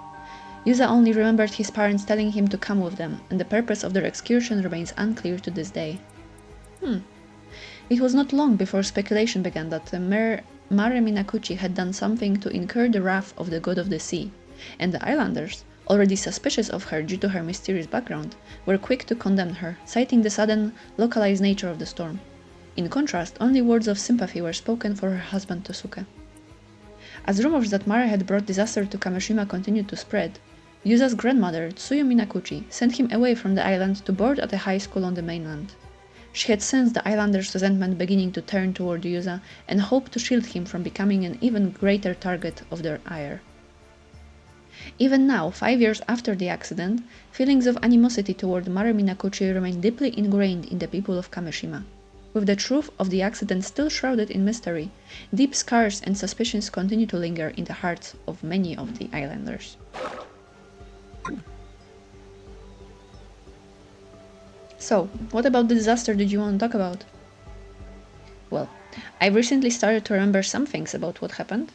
Yuza only remembered his parents telling him to come with them, and the purpose of their excursion remains unclear to this day. It was not long before speculation began that Mare Minakuchi had done something to incur the wrath of the god of the sea, and the islanders, already suspicious of her due to her mysterious background, were quick to condemn her, citing the sudden, localized nature of the storm. In contrast, only words of sympathy were spoken for her husband Tosuke. As rumors that Mare had brought disaster to Kameshima continued to spread, Yuza's grandmother, Tsuyu Minakuchi, sent him away from the island to board at a high school on the mainland. She had sensed the islanders' resentment beginning to turn toward Yuza and hoped to shield him from becoming an even greater target of their ire. Even now, 5 years after the accident, feelings of animosity toward Mare Minakuchi remain deeply ingrained in the people of Kameshima. With the truth of the accident still shrouded in mystery, deep scars and suspicions continue to linger in the hearts of many of the islanders. So, what about the disaster did you want to talk about? Well, I recently started to remember some things about what happened.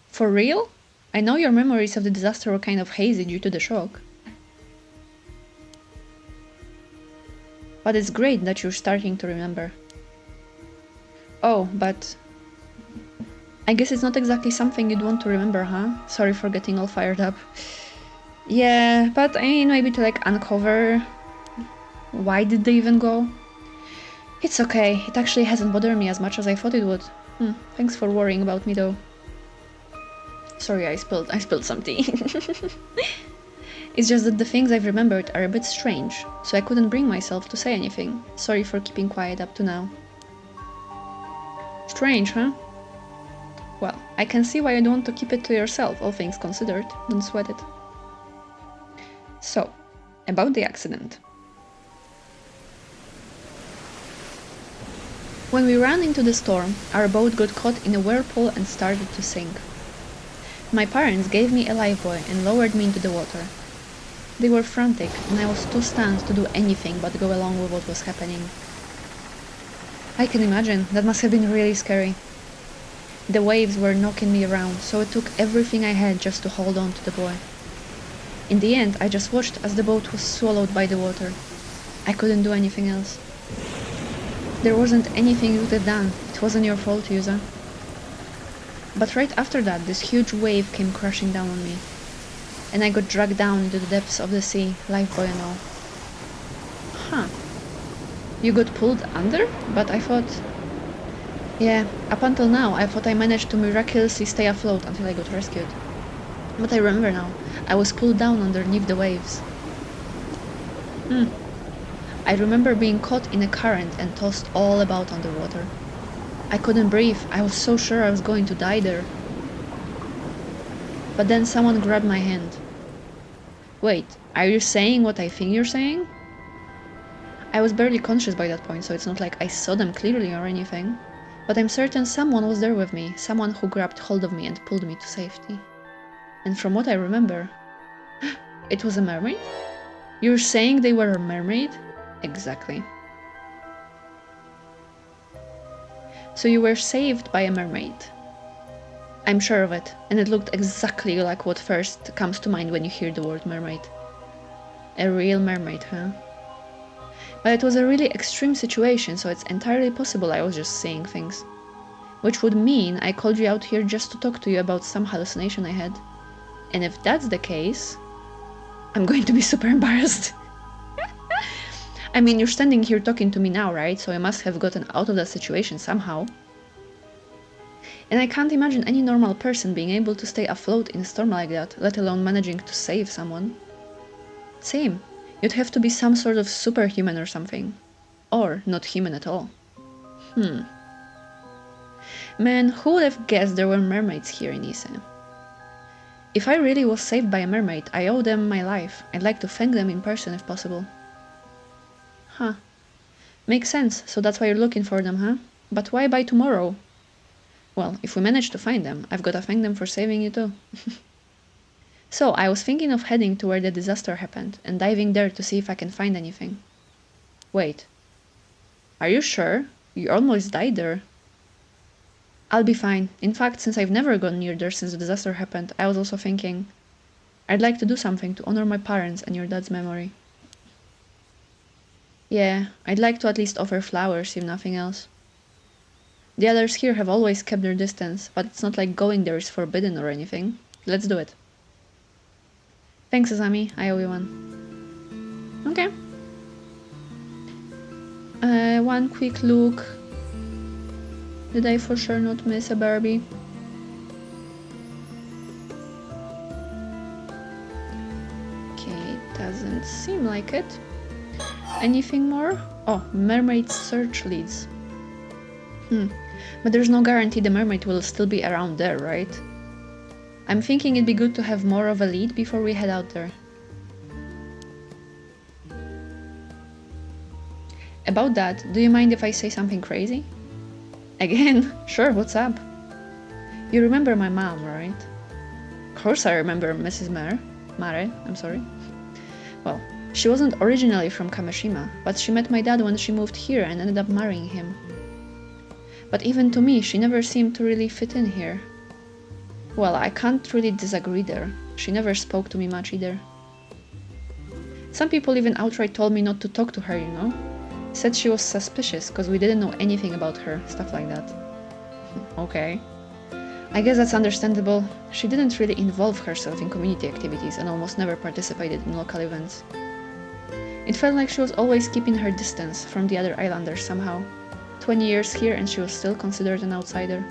For real? I know your memories of the disaster were kind of hazy due to the shock. But it's great that you're starting to remember. Oh, but I guess it's not exactly something you'd want to remember, huh? Sorry for getting all fired up. Yeah, but I mean, maybe to uncover why did they even go? It's okay, it actually hasn't bothered me as much as I thought it would. Thanks for worrying about me though. Sorry, I spilled some tea. It's just that the things I've remembered are a bit strange, so I couldn't bring myself to say anything. Sorry for keeping quiet up to now. Strange, huh? Well, I can see why you don't want to keep it to yourself, all things considered. Don't sweat it. So, about the accident. When we ran into the storm, our boat got caught in a whirlpool and started to sink. My parents gave me a lifebuoy and lowered me into the water. They were frantic, and I was too stunned to do anything but go along with what was happening. I can imagine, that must have been really scary. The waves were knocking me around, so it took everything I had just to hold on to the buoy. In the end, I just watched as the boat was swallowed by the water. I couldn't do anything else. There wasn't anything you could have done. It wasn't your fault, Yuza. But right after that, this huge wave came crashing down on me, and I got dragged down into the depths of the sea, lifebuoy and all. Huh. You got pulled under? But I thought... Yeah, up until now, I thought I managed to miraculously stay afloat until I got rescued. But I remember now, I was pulled down underneath the waves. I remember being caught in a current and tossed all about underwater. I couldn't breathe, I was so sure I was going to die there. But then someone grabbed my hand. Wait, are you saying what I think you're saying? I was barely conscious by that point, so it's not like I saw them clearly or anything. But I'm certain someone was there with me, someone who grabbed hold of me and pulled me to safety. And from what I remember, it was a mermaid? You're saying they were a mermaid? Exactly. So you were saved by a mermaid. I'm sure of it, and it looked exactly like what first comes to mind when you hear the word mermaid. A real mermaid, huh? But it was a really extreme situation, so it's entirely possible I was just saying things. Which would mean I called you out here just to talk to you about some hallucination I had. And if that's the case, I'm going to be super embarrassed. I mean, you're standing here talking to me now, right? So I must have gotten out of that situation somehow. And I can't imagine any normal person being able to stay afloat in a storm like that, let alone managing to save someone. Same. You'd have to be some sort of superhuman or something. Or not human at all. Man, who would have guessed there were mermaids here in Ise? If I really was saved by a mermaid, I owe them my life. I'd like to thank them in person if possible. Huh. Makes sense, so that's why you're looking for them, huh? But why by tomorrow? Well, if we manage to find them, I've gotta thank them for saving you too. So, I was thinking of heading to where the disaster happened and diving there to see if I can find anything. Wait. Are you sure? You almost died there. I'll be fine. In fact, since I've never gone near there since the disaster happened, I was also thinking I'd like to do something to honor my parents and your dad's memory. Yeah, I'd like to at least offer flowers, if nothing else. The others here have always kept their distance, but it's not like going there is forbidden or anything. Let's do it. Thanks, Asami. I owe you one. Okay. One quick look. Did I for sure not miss a Barbie? Okay, doesn't seem like it. Anything more? Oh, mermaid search leads. But there's no guarantee the mermaid will still be around there, right? I'm thinking it'd be good to have more of a lead before we head out there. About that, do you mind if I say something crazy? Again? Sure, what's up? You remember my mom, right? Of course I remember Mrs. Mare, I'm sorry. Well, she wasn't originally from Kameshima, but she met my dad when she moved here and ended up marrying him. But even to me, she never seemed to really fit in here. Well, I can't really disagree there. She never spoke to me much either. Some people even outright told me not to talk to her, you know? Said she was suspicious because we didn't know anything about her, stuff like that. Okay. I guess that's understandable. She didn't really involve herself in community activities and almost never participated in local events. It felt like she was always keeping her distance from the other islanders somehow. 20 years here and she was still considered an outsider.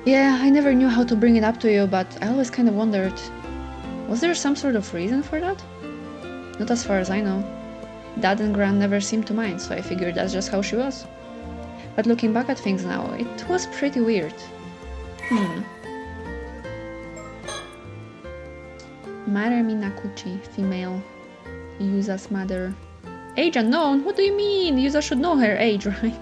Yeah, I never knew how to bring it up to you, but I always kind of wondered, was there some sort of reason for that? Not as far as I know. Dad and Gran never seemed to mind, so I figured that's just how she was. But looking back at things now, it was pretty weird. Mare Minakuchi, female. Yuza's mother. Age unknown? What do you mean? Yuza should know her age, right?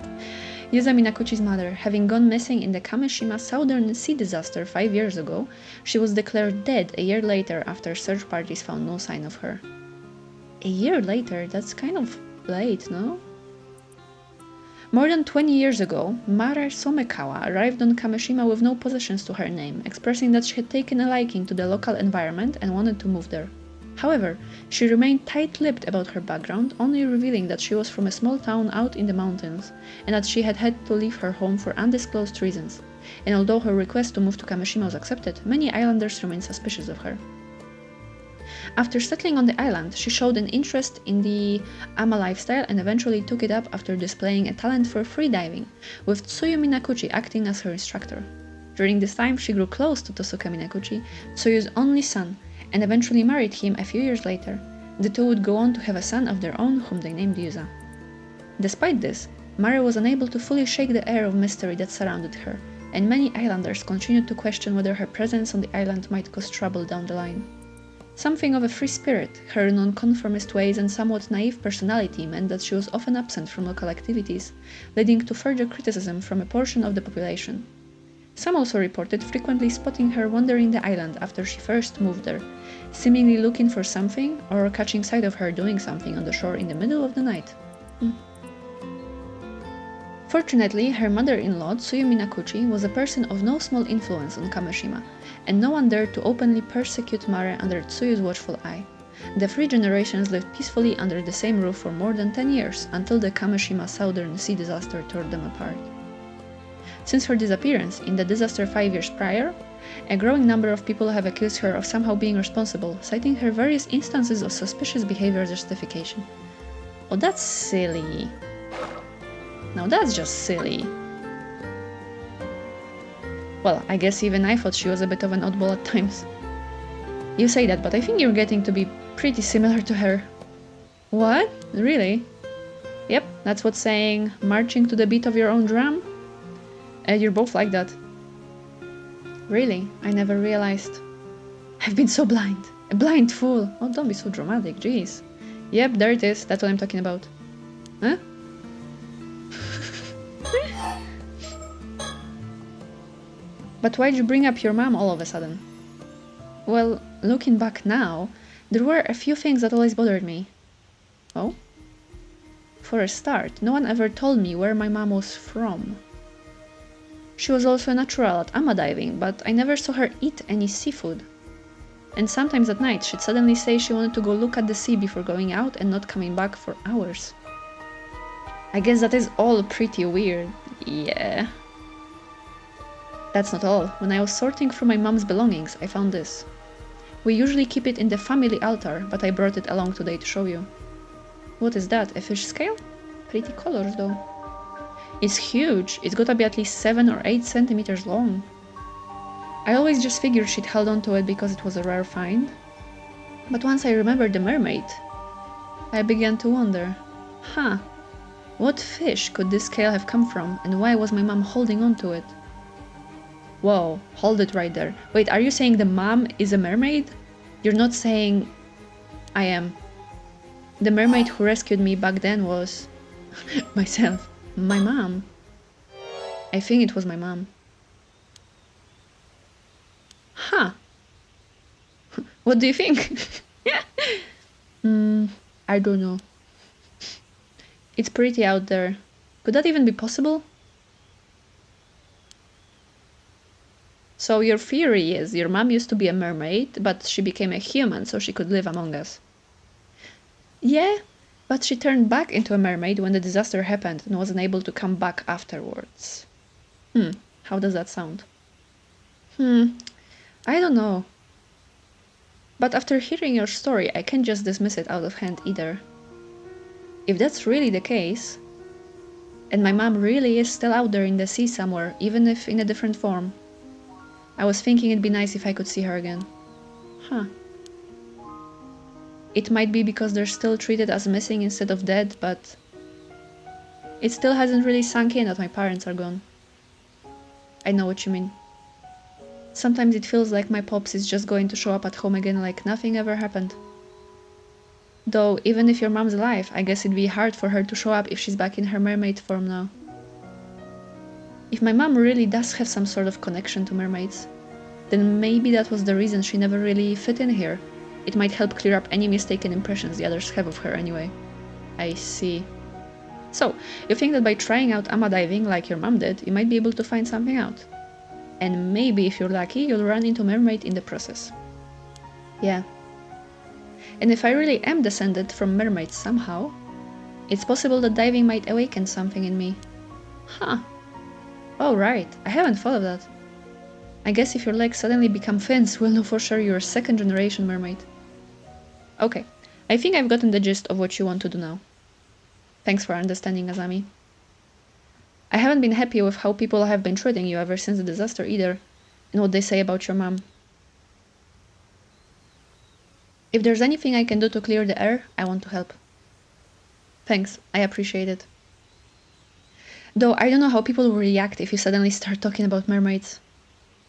Yuza Minakuchi's mother, having gone missing in the Kameshima Southern Sea disaster 5 years ago, she was declared dead a year later after search parties found no sign of her. A year later? That's kind of late, no? More than 20 years ago, Mare Somekawa arrived on Kameshima with no possessions to her name, expressing that she had taken a liking to the local environment and wanted to move there. However, she remained tight-lipped about her background, only revealing that she was from a small town out in the mountains, and that she had had to leave her home for undisclosed reasons. And although her request to move to Kameshima was accepted, many islanders remained suspicious of her. After settling on the island, she showed an interest in the ama lifestyle and eventually took it up after displaying a talent for freediving, with Tsuyu Minakuchi acting as her instructor. During this time, she grew close to Tosuke Minakuchi, Tsuyu's only son, and eventually married him a few years later. The two would go on to have a son of their own, whom they named Yuza. Despite this, Mare was unable to fully shake the air of mystery that surrounded her, and many islanders continued to question whether her presence on the island might cause trouble down the line. Something of a free spirit, her non-conformist ways and somewhat naive personality meant that she was often absent from local activities, leading to further criticism from a portion of the population. Some also reported frequently spotting her wandering the island after she first moved there, seemingly looking for something or catching sight of her doing something on the shore in the middle of the night. Fortunately, her mother-in-law, Tsuyu Minakuchi, was a person of no small influence on Kameshima, and no one dared to openly persecute Mare under Tsuyu's watchful eye. The three generations lived peacefully under the same roof for more than 10 years, until the Kameshima Southern Sea disaster tore them apart. Since her disappearance in the disaster 5 years prior, a growing number of people have accused her of somehow being responsible, citing her various instances of suspicious behavior as justification. Oh, that's silly. Now that's just silly. Well, I guess even I thought she was a bit of an oddball at times. You say that, but I think you're getting to be pretty similar to her. What? Really? Yep, that's what saying marching to the beat of your own drum? You're both like that. Really? I never realized. I've been so blind. A blind fool. Oh, don't be so dramatic, jeez. Yep, there it is. That's what I'm talking about. Huh? But why'd you bring up your mom all of a sudden? Well, looking back now, there were a few things that always bothered me. Oh? For a start, no one ever told me where my mom was from. She was also a natural at ama diving, but I never saw her eat any seafood. And sometimes at night, she'd suddenly say she wanted to go look at the sea before going out and not coming back for hours. I guess that is all pretty weird, yeah. That's not all. When I was sorting through my mom's belongings, I found this. We usually keep it in the family altar, but I brought it along today to show you. What is that, a fish scale? Pretty colors though. It's huge, it's gotta be at least 7 or 8 centimeters long. I always just figured she'd held onto it because it was a rare find. But once I remembered the mermaid, I began to wonder, what fish could this scale have come from, and why was my mom holding onto it? Whoa, hold it right there. Wait, are you saying the mom is a mermaid? You're not saying I am. The mermaid who rescued me back then was myself. My mom. I think it was my mom. What do you think? I don't know. It's pretty out there. Could that even be possible? So your theory is your mom used to be a mermaid, but she became a human so she could live among us. Yeah, but she turned back into a mermaid when the disaster happened and wasn't able to come back afterwards. How does that sound? I don't know. But after hearing your story, I can't just dismiss it out of hand either. If that's really the case, and my mom really is still out there in the sea somewhere, even if in a different form, I was thinking it'd be nice if I could see her again. It might be because they're still treated as missing instead of dead, but it still hasn't really sunk in that my parents are gone. I know what you mean. Sometimes it feels like my pops is just going to show up at home again like nothing ever happened. Though, even if your mom's alive, I guess it'd be hard for her to show up if she's back in her mermaid form now. If my mom really does have some sort of connection to mermaids, then maybe that was the reason she never really fit in here. It might help clear up any mistaken impressions the others have of her anyway. I see. So, you think that by trying out ama diving like your mom did, you might be able to find something out. And maybe if you're lucky, you'll run into mermaid in the process. Yeah. And if I really am descended from mermaids somehow, it's possible that diving might awaken something in me. Oh right, I haven't thought of that. I guess if your legs suddenly become fins, we'll know for sure you're a second generation mermaid. Okay, I think I've gotten the gist of what you want to do now. Thanks for understanding, Azami. I haven't been happy with how people have been treating you ever since the disaster either, and what they say about your mom. If there's anything I can do to clear the air, I want to help. Thanks, I appreciate it. Though I don't know how people will react if you suddenly start talking about mermaids.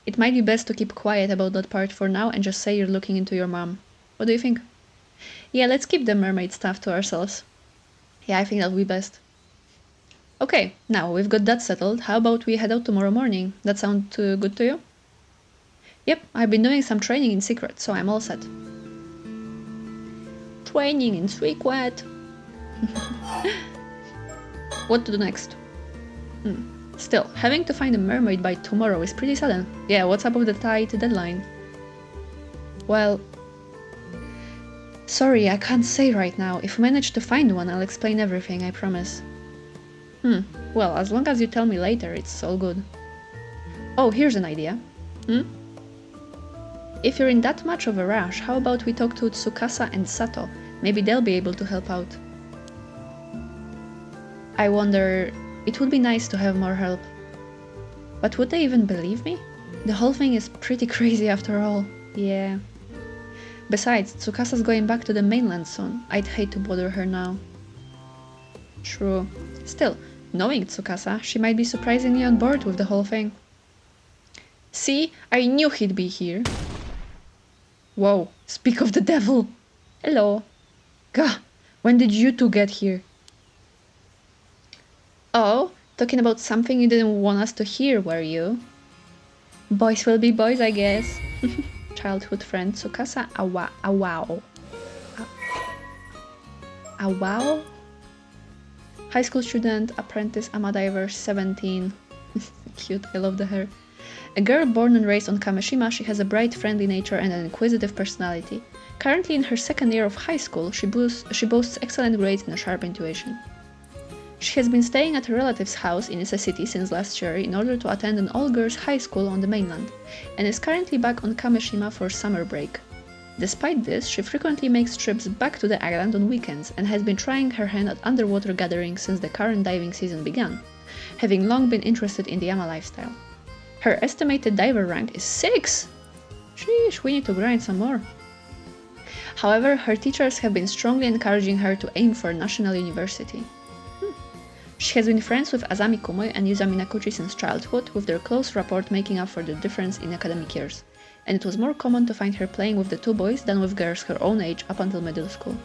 It might be best to keep quiet about that part for now and just say you're looking into your mom. What do you think? Yeah, let's keep the mermaid stuff to ourselves. Yeah, I think that'll be best. Okay, now we've got that settled. How about we head out tomorrow morning? That sound good to you? Yep, I've been doing some training in secret, so I'm all set. Training in secret. What to do next? Still, having to find a mermaid by tomorrow is pretty sudden. Yeah, what's up with the tight deadline? Well, sorry, I can't say right now. If we manage to find one, I'll explain everything, I promise. Well, as long as you tell me later, it's all good. Oh, here's an idea. If you're in that much of a rush, how about we talk to Tsukasa and Sato? Maybe they'll be able to help out. I wonder, it would be nice to have more help. But would they even believe me? The whole thing is pretty crazy after all. Yeah. Besides, Tsukasa's going back to the mainland soon. I'd hate to bother her now. True. Still, knowing Tsukasa, she might be surprisingly on board with the whole thing. See? I knew he'd be here. Whoa, speak of the devil! Hello. Gah, when did you two get here? Oh, talking about something you didn't want us to hear, were you? Boys will be boys, I guess. Childhood friend Tsukasa Awao. Awao? High school student, apprentice, Amadiver, 17. Cute, I love the hair. A girl born and raised on Kameshima, she has a bright, friendly nature and an inquisitive personality. Currently in her second year of high school, she boasts excellent grades and a sharp intuition. She has been staying at a relative's house in Ise City since last year in order to attend an all-girls high school on the mainland, and is currently back on Kameshima for summer break. Despite this, she frequently makes trips back to the island on weekends and has been trying her hand at underwater gatherings since the current diving season began, having long been interested in the Yama lifestyle. Her estimated diver rank is 6! Sheesh, we need to grind some more. However, her teachers have been strongly encouraging her to aim for a national university. She has been friends with Azami Kumoi and Yuzami Nakuchi since childhood, with their close rapport making up for the difference in academic years, and it was more common to find her playing with the two boys than with girls her own age up until middle school.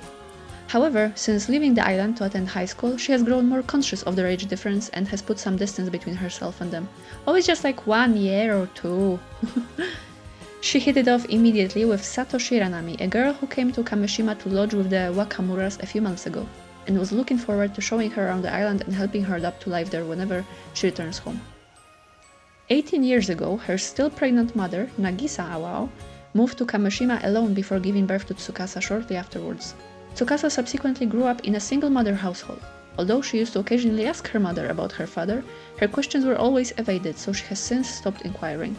However, since leaving the island to attend high school, she has grown more conscious of their age difference and has put some distance between herself and them. Always just like 1 year or 2. She hit it off immediately with Sato Shiranami, a girl who came to Kameshima to lodge with the Wakamuras a few months ago, and was looking forward to showing her around the island and helping her adapt to life there whenever she returns home. 18 years ago, her still pregnant mother, Nagisa Awao, moved to Kameshima alone before giving birth to Tsukasa shortly afterwards. Tsukasa subsequently grew up in a single-mother household. Although she used to occasionally ask her mother about her father, her questions were always evaded, so she has since stopped inquiring.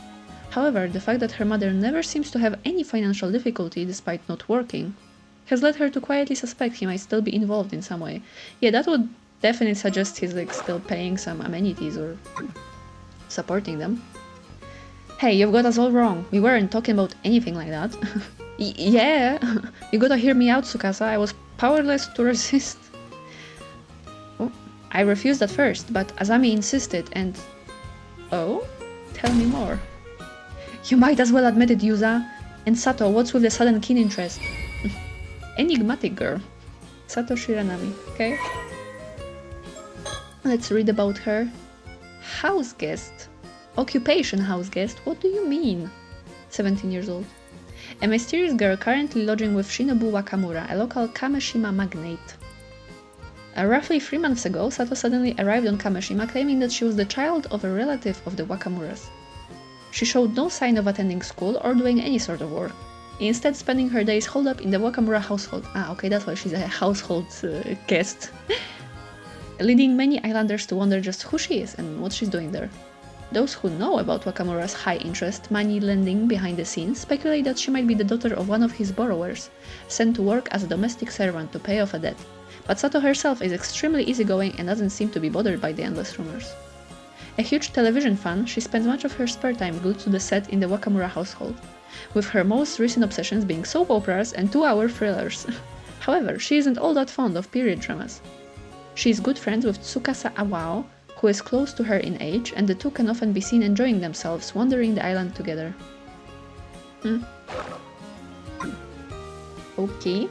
However, the fact that her mother never seems to have any financial difficulty despite not working has led her to quietly suspect he might still be involved in some way. Yeah, that would definitely suggest he's still paying some amenities or supporting them. Hey, you've got us all wrong. We weren't talking about anything like that. Yeah, you gotta hear me out, Tsukasa. I was powerless to resist. Oh, I refused at first, but Azami insisted and... Oh? Tell me more. You might as well admit it, Yuza. And Sato, what's with the sudden keen interest? Enigmatic girl. Sato Shiranami, okay? Let's read about her. House guest. Occupation house guest? What do you mean? 17 years old. A mysterious girl currently lodging with Shinobu Wakamura, a local Kameshima magnate. Roughly 3 months ago, Sato suddenly arrived on Kameshima claiming that she was the child of a relative of the Wakamuras. She showed no sign of attending school or doing any sort of work, instead spending her days holed up in the Wakamura household. Ah, okay, that's why she's a household guest. Leading many islanders to wonder just who she is and what she's doing there. Those who know about Wakamura's high-interest money lending behind the scenes speculate that she might be the daughter of one of his borrowers, sent to work as a domestic servant to pay off a debt. But Sato herself is extremely easygoing and doesn't seem to be bothered by the endless rumors. A huge television fan, she spends much of her spare time glued to the set in the Wakamura household, with her most recent obsessions being soap operas and 2-hour thrillers. However, she isn't all that fond of period dramas. She is good friends with Tsukasa Awao, who is close to her in age, and the two can often be seen enjoying themselves wandering the island together. Okay.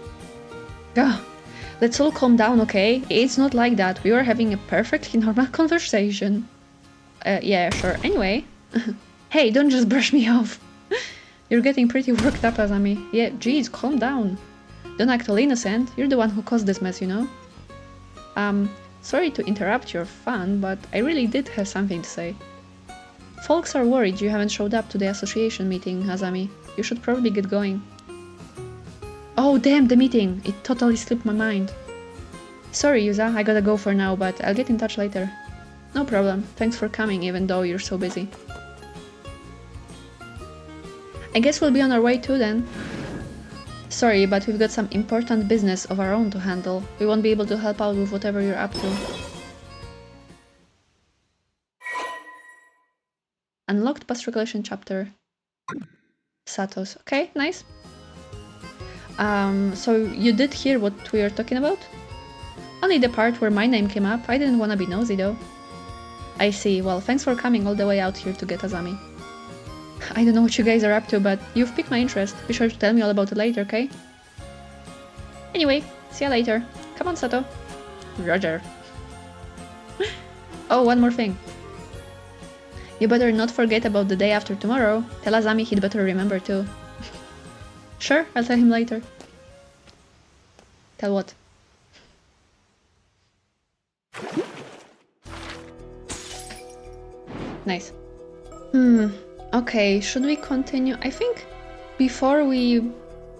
Ugh. Let's all calm down, okay? It's not like that. We are having a perfectly normal conversation. Yeah, sure. Anyway. Hey, don't just brush me off. You're getting pretty worked up, Azami. Yeah, geez, calm down. Don't act all innocent. You're the one who caused this mess, you know? Sorry to interrupt your fun, but I really did have something to say. Folks are worried you haven't showed up to the association meeting, Azami. You should probably get going. Oh damn, the meeting! It totally slipped my mind. Sorry, Yuza, I gotta go for now, but I'll get in touch later. No problem, thanks for coming even though you're so busy. I guess we'll be on our way too then. Sorry, but we've got some important business of our own to handle. We won't be able to help out with whatever you're up to. Unlocked past recollection chapter. Sato's. Okay, nice. So you did hear what we were talking about? Only the part where my name came up. I didn't want to be nosy though. I see. Well, thanks for coming all the way out here to get Azami. I don't know what you guys are up to, but you've piqued my interest. Be sure to tell me all about it later, okay? Anyway, see ya later. Come on, Sato. Roger. Oh, one more thing. You better not forget about the day after tomorrow. Tell Azami he'd better remember too. Sure, I'll tell him later. Tell what? Nice. Okay, should we continue? I think before we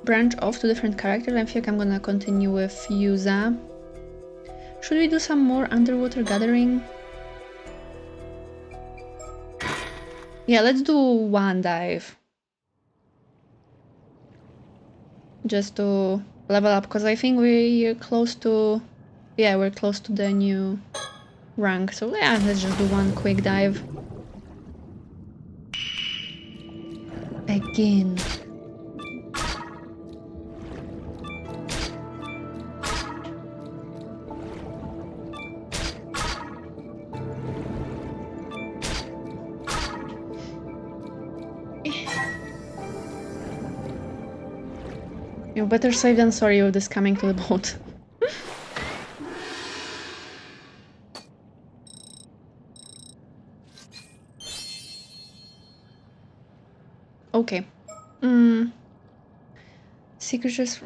branch off to different characters, I think I'm gonna continue with Yuza. Should we do some more underwater gathering? Yeah, let's do one dive. Just to level up, because I think we're close to... Yeah, we're close to the new rank. So yeah, let's just do one quick dive. Again. You better safe than sorry with this coming to the boat. Okay. Secrets.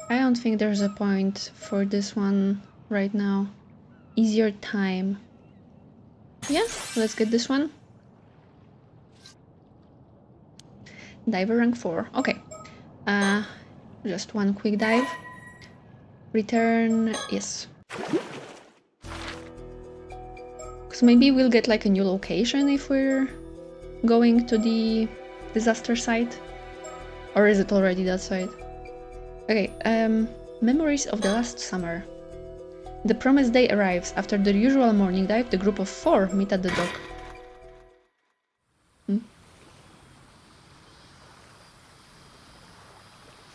I don't think there's a point for this one right now. Easier time. Yeah, let's get this one. Diver rank 4. Okay. Just one quick dive. Return. Yes. Because maybe we'll get like a new location if we're going to the disaster site. Or is it already that site? Okay, memories of the last summer. The promised day arrives. After the usual morning dive, the group of 4 meet at the dock.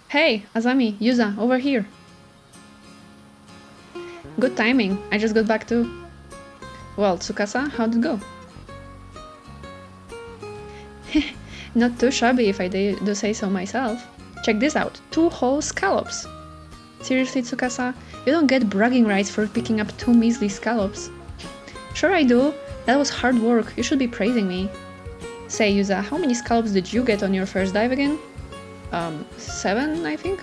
Hey, Azami, Yuza, over here. Good timing, I just got back too. Well, Tsukasa, how'd it go? Not too shabby if I do say so myself. Check this out, 2 whole scallops. Seriously, Tsukasa, you don't get bragging rights for picking up 2 measly scallops. Sure I do, that was hard work, you should be praising me. Say, Yuza, how many scallops did you get on your first dive again? 7, I think?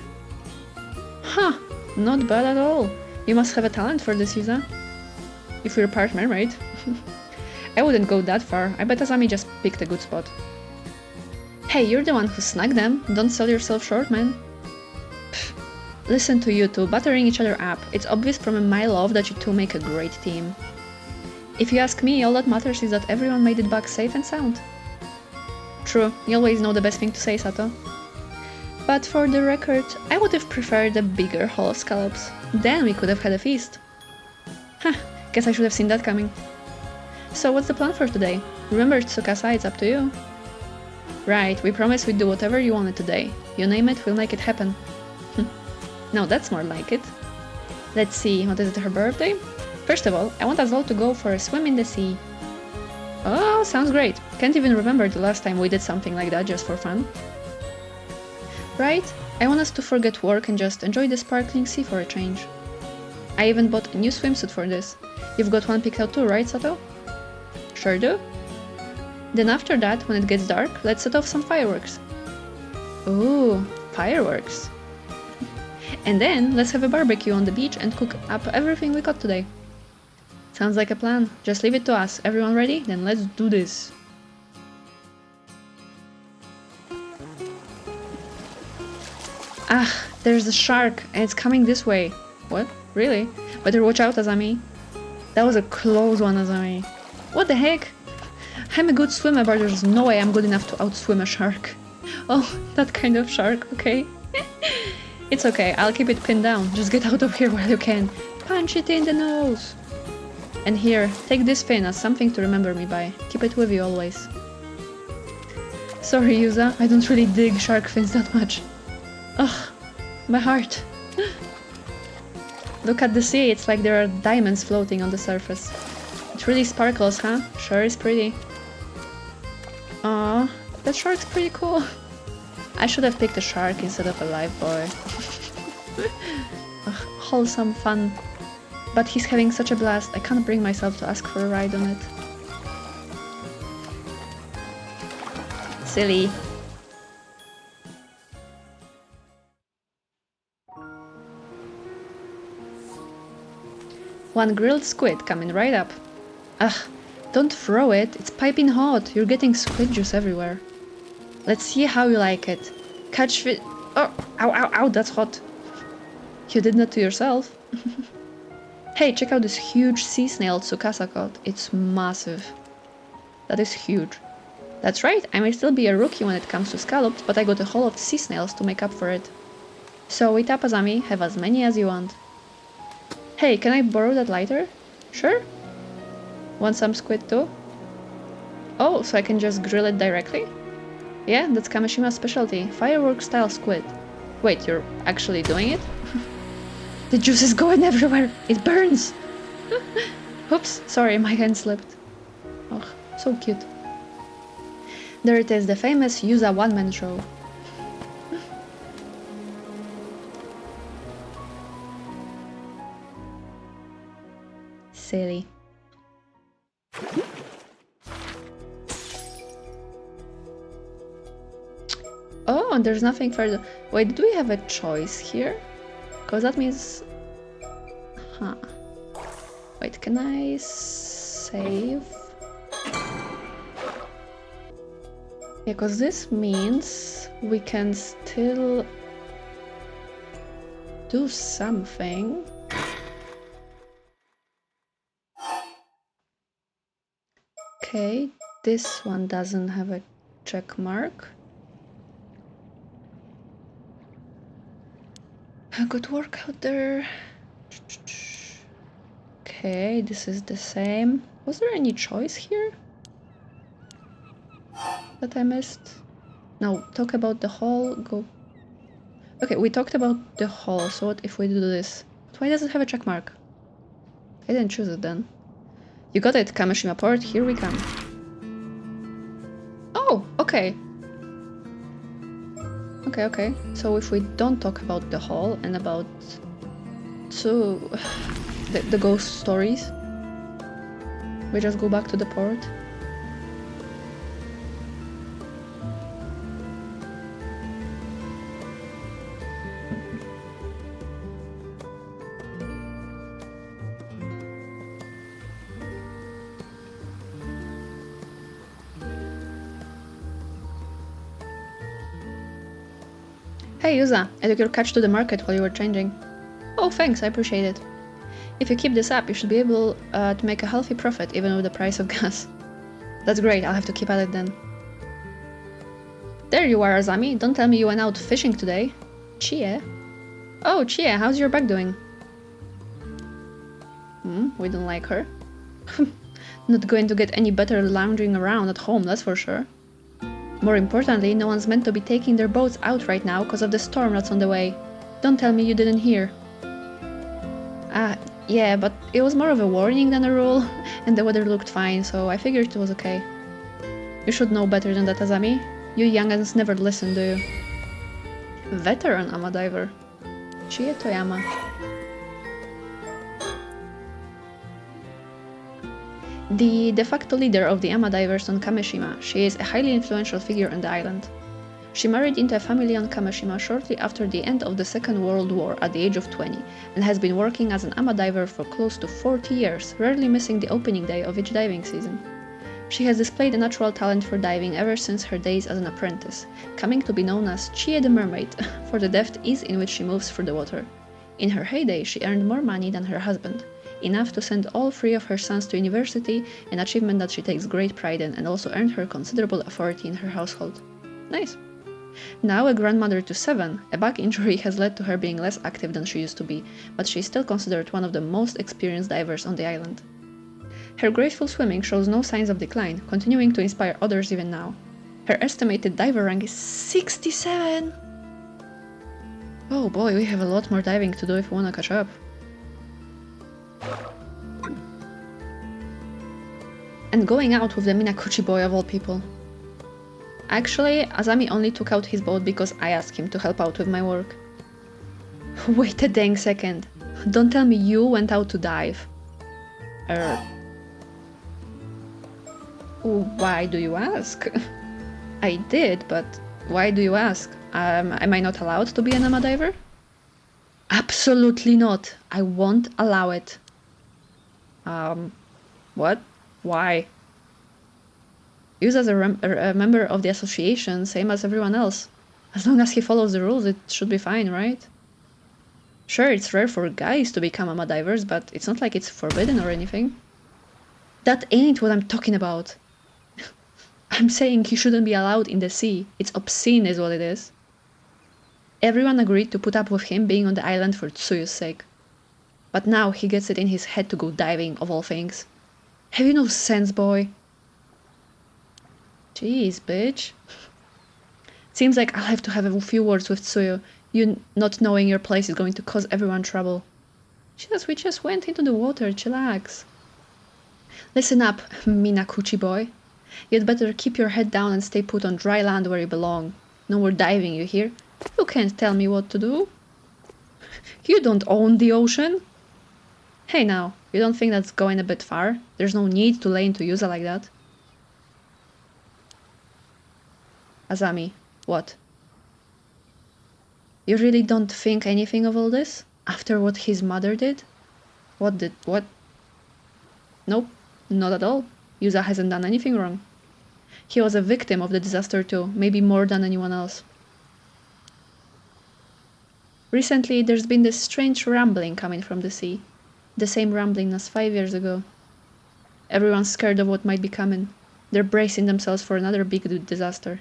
Huh, not bad at all. You must have a talent for this, Yuza. If you're part mermaid. I wouldn't go that far, I bet Azami just picked a good spot. Hey, you're the one who snagged them, don't sell yourself short, man. Pfft. Listen to you two, buttering each other up. It's obvious from a mile off that you two make a great team. If you ask me, all that matters is that everyone made it back safe and sound. True, you always know the best thing to say, Sato. But for the record, I would have preferred a bigger haul of scallops. Then we could have had a feast. Huh, guess I should have seen that coming. So what's the plan for today? Remember, Tsukasa, it's up to you. Right, we promised we'd do whatever you wanted today. You name it, we'll make it happen. No, that's more like it. Let's see, what is it, her birthday? First of all, I want us all to go for a swim in the sea. Oh, sounds great. Can't even remember the last time we did something like that just for fun. Right? I want us to forget work and just enjoy the sparkling sea for a change. I even bought a new swimsuit for this. You've got one picked out too, right, Sato? Sure do. Then after that, when it gets dark, let's set off some fireworks. Ooh, fireworks. And then, let's have a barbecue on the beach and cook up everything we got today. Sounds like a plan. Just leave it to us. Everyone ready? Then let's do this. Ah, there's a shark and it's coming this way. What? Really? Better watch out, Azami. That was a close one, Azami. What the heck? I'm a good swimmer, but there's no way I'm good enough to outswim a shark. Oh, that kind of shark, okay. It's okay, I'll keep it pinned down. Just get out of here while you can. Punch it in the nose. And here, take this pin as something to remember me by. Keep it with you always. Sorry, Yuza, I don't really dig shark fins that much. Ugh, my heart. Look at the sea, it's like there are diamonds floating on the surface. It really sparkles, huh? Sure is pretty. Aw, that shark's pretty cool. I should have picked a shark instead of a live boy. Ugh, wholesome fun. But he's having such a blast, I can't bring myself to ask for a ride on it. Silly. One grilled squid coming right up. Ugh, don't throw it, it's piping hot, you're getting squid juice everywhere. Let's see how you like it. Catch fish. Oh, ow, ow, ow, that's hot. You did that to yourself. Hey, check out this huge sea snail Tsukasa caught. It's massive. That is huge. That's right, I may still be a rookie when it comes to scallops, but I got a haul of sea snails to make up for it. So eat up, Azami, have as many as you want. Hey, can I borrow that lighter? Sure. Want some squid too? Oh, so I can just grill it directly? Yeah, that's Kameshima's specialty, firework style squid. Wait, you're actually doing it? The juice is going everywhere! It burns! Oops, sorry, my hand slipped. Oh, so cute. There it is, the famous Yuza one-man show. Silly. Oh, and there's nothing further. Wait, do we have a choice here? Because that means... Huh. Wait, can I save? Yeah, because this means we can still do something. Okay, this one doesn't have a check mark. A good work out there. Okay, this is the same. Was there any choice here that I missed? No, talk about the haul, go. Okay, we talked about the haul, so what if we do this? Why does it have a check mark? I didn't choose it then. You got it, Kameshima Port, here we come. Oh, okay. Okay. So if we don't talk about the haul and about the ghost stories, we just go back to the port. Hey Yuza, I took your catch to the market while you were changing. Oh thanks, I appreciate it. If you keep this up, you should be able to make a healthy profit even with the price of gas. That's great, I'll have to keep at it then. There you are, Azami. Don't tell me you went out fishing today. Chie? Oh, Chie, how's your back doing? We don't like her. Not going to get any better lounging around at home, that's for sure. More importantly, no one's meant to be taking their boats out right now because of the storm that's on the way. Don't tell me you didn't hear. Yeah, but it was more of a warning than a rule, and the weather looked fine, so I figured it was okay. You should know better than that, Azami. You young'uns never listen, do you? Veteran ama diver. Chie Toyama. The de facto leader of the ama divers on Kameshima, she is a highly influential figure on the island. She married into a family on Kameshima shortly after the end of the Second World War at the age of 20, and has been working as an ama diver for close to 40 years, rarely missing the opening day of each diving season. She has displayed a natural talent for diving ever since her days as an apprentice, coming to be known as Chie the Mermaid, for the deft ease in which she moves through the water. In her heyday, she earned more money than her husband, enough to send all three of her sons to university, an achievement that she takes great pride in, and also earned her considerable authority in her household. Nice. Now a grandmother to 7, a back injury has led to her being less active than she used to be, but she is still considered one of the most experienced divers on the island. Her graceful swimming shows no signs of decline, continuing to inspire others even now. Her estimated diver rank is 67! Oh boy, we have a lot more diving to do if we wanna catch up. And going out with the Minakuchi boy of all people. Actually, Azami only took out his boat because I asked him to help out with my work. Wait a dang second. Don't tell me you went out to dive. Why do you ask? I did, but why do you ask? Am I not allowed to be an ama diver? Absolutely not. I won't allow it. What? Why? Use as a member of the association, same as everyone else. As long as he follows the rules, it should be fine, right? Sure, it's rare for guys to become ama divers, but it's not like it's forbidden or anything. That ain't what I'm talking about. I'm saying he shouldn't be allowed in the sea. It's obscene is what it is. Everyone agreed to put up with him being on the island for Tsuyu's sake. But now he gets it in his head to go diving, of all things. Have you no sense, boy? Jeez, bitch. Seems like I'll have to have a few words with Tsuyu. You not knowing your place is going to cause everyone trouble. We just went into the water, chillax. Listen up, Minakuchi boy. You'd better keep your head down and stay put on dry land where you belong. No more diving, you hear? You can't tell me what to do. You don't own the ocean. Hey now, you don't think that's going a bit far? There's no need to lay into Yuza like that. Azami, what? You really don't think anything of all this? After what his mother did? What? Nope, not at all. Yuza hasn't done anything wrong. He was a victim of the disaster too, maybe more than anyone else. Recently, there's been this strange rumbling coming from the sea. The same rumbling as 5 years ago. Everyone's scared of what might be coming. They're bracing themselves for another big disaster.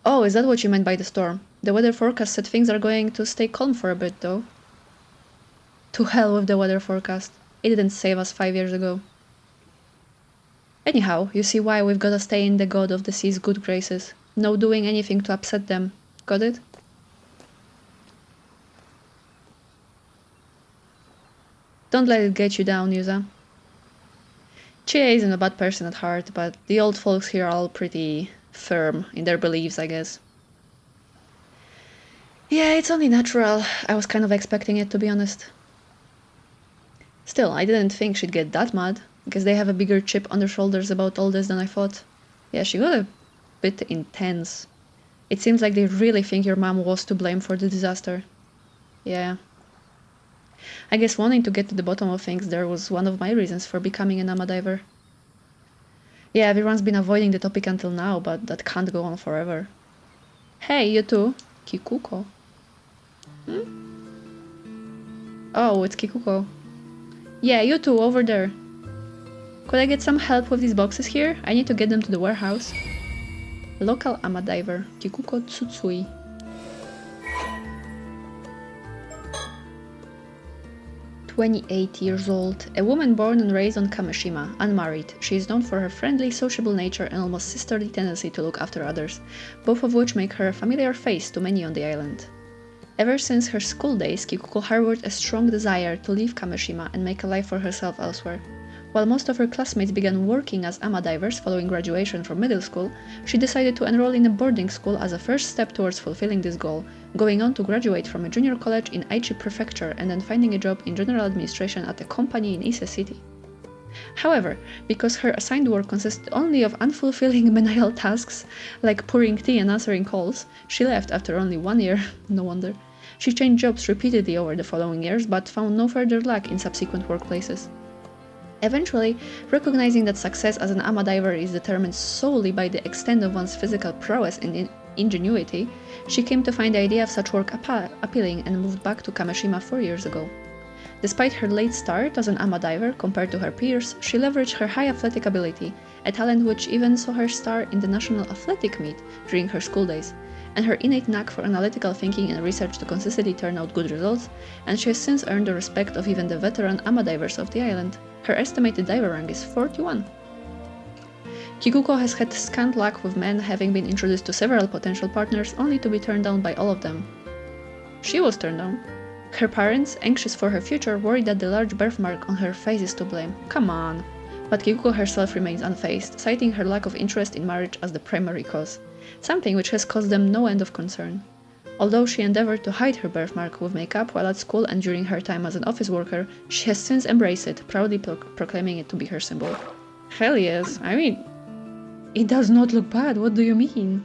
Oh, is that what you meant by the storm? The weather forecast said things are going to stay calm for a bit, though. To hell with the weather forecast. It didn't save us 5 years ago. Anyhow, you see why we've gotta stay in the god of the sea's good graces. No doing anything to upset them. Got it? Don't let it get you down, Yuza. Chie isn't a bad person at heart, but the old folks here are all pretty firm in their beliefs, I guess. Yeah, it's only natural. I was kind of expecting it, to be honest. Still, I didn't think she'd get that mad. Guess they have a bigger chip on their shoulders about all this than I thought. Yeah, she got a bit intense. It seems like they really think your mom was to blame for the disaster. Yeah. I guess wanting to get to the bottom of things there was one of my reasons for becoming an ama diver. Yeah, everyone's been avoiding the topic until now, but that can't go on forever. Hey, you too. Kikuko. Oh, it's Kikuko. Yeah, you two, over there. Could I get some help with these boxes here? I need to get them to the warehouse. Local ama diver, Kikuko Tsutsui. "28 years old, a woman born and raised on Kameshima, unmarried. She is known for her friendly, sociable nature and almost sisterly tendency to look after others, both of which make her a familiar face to many on the island. Ever since her school days, Kikuko harbored a strong desire to leave Kameshima and make a life for herself elsewhere. While most of her classmates began working as ama divers following graduation from middle school, she decided to enroll in a boarding school as a first step towards fulfilling this goal, going on to graduate from a junior college in Aichi Prefecture and then finding a job in general administration at a company in Ise City. However, because her assigned work consisted only of unfulfilling menial tasks, like pouring tea and answering calls, she left after only 1 year, no wonder. She changed jobs repeatedly over the following years, but found no further luck in subsequent workplaces. Eventually, recognizing that success as an ama diver is determined solely by the extent of one's physical prowess and ingenuity, she came to find the idea of such work appealing and moved back to Kameshima 4 years ago. Despite her late start as an ama diver compared to her peers, she leveraged her high athletic ability, a talent which even saw her star in the national athletic meet during her school days, and her innate knack for analytical thinking and research to consistently turn out good results, and she has since earned the respect of even the veteran ama divers of the island. Her estimated diver rank is 41. Kikuko has had scant luck with men, having been introduced to several potential partners only to be turned down by all of them. She was turned down. Her parents, anxious for her future, worried that the large birthmark on her face is to blame. Come on. But Kikuko herself remains unfazed, citing her lack of interest in marriage as the primary cause, something which has caused them no end of concern. Although she endeavored to hide her birthmark with makeup while at school and during her time as an office worker, she has since embraced it, proudly proclaiming it to be her symbol. Hell yes, I mean, it does not look bad, what do you mean?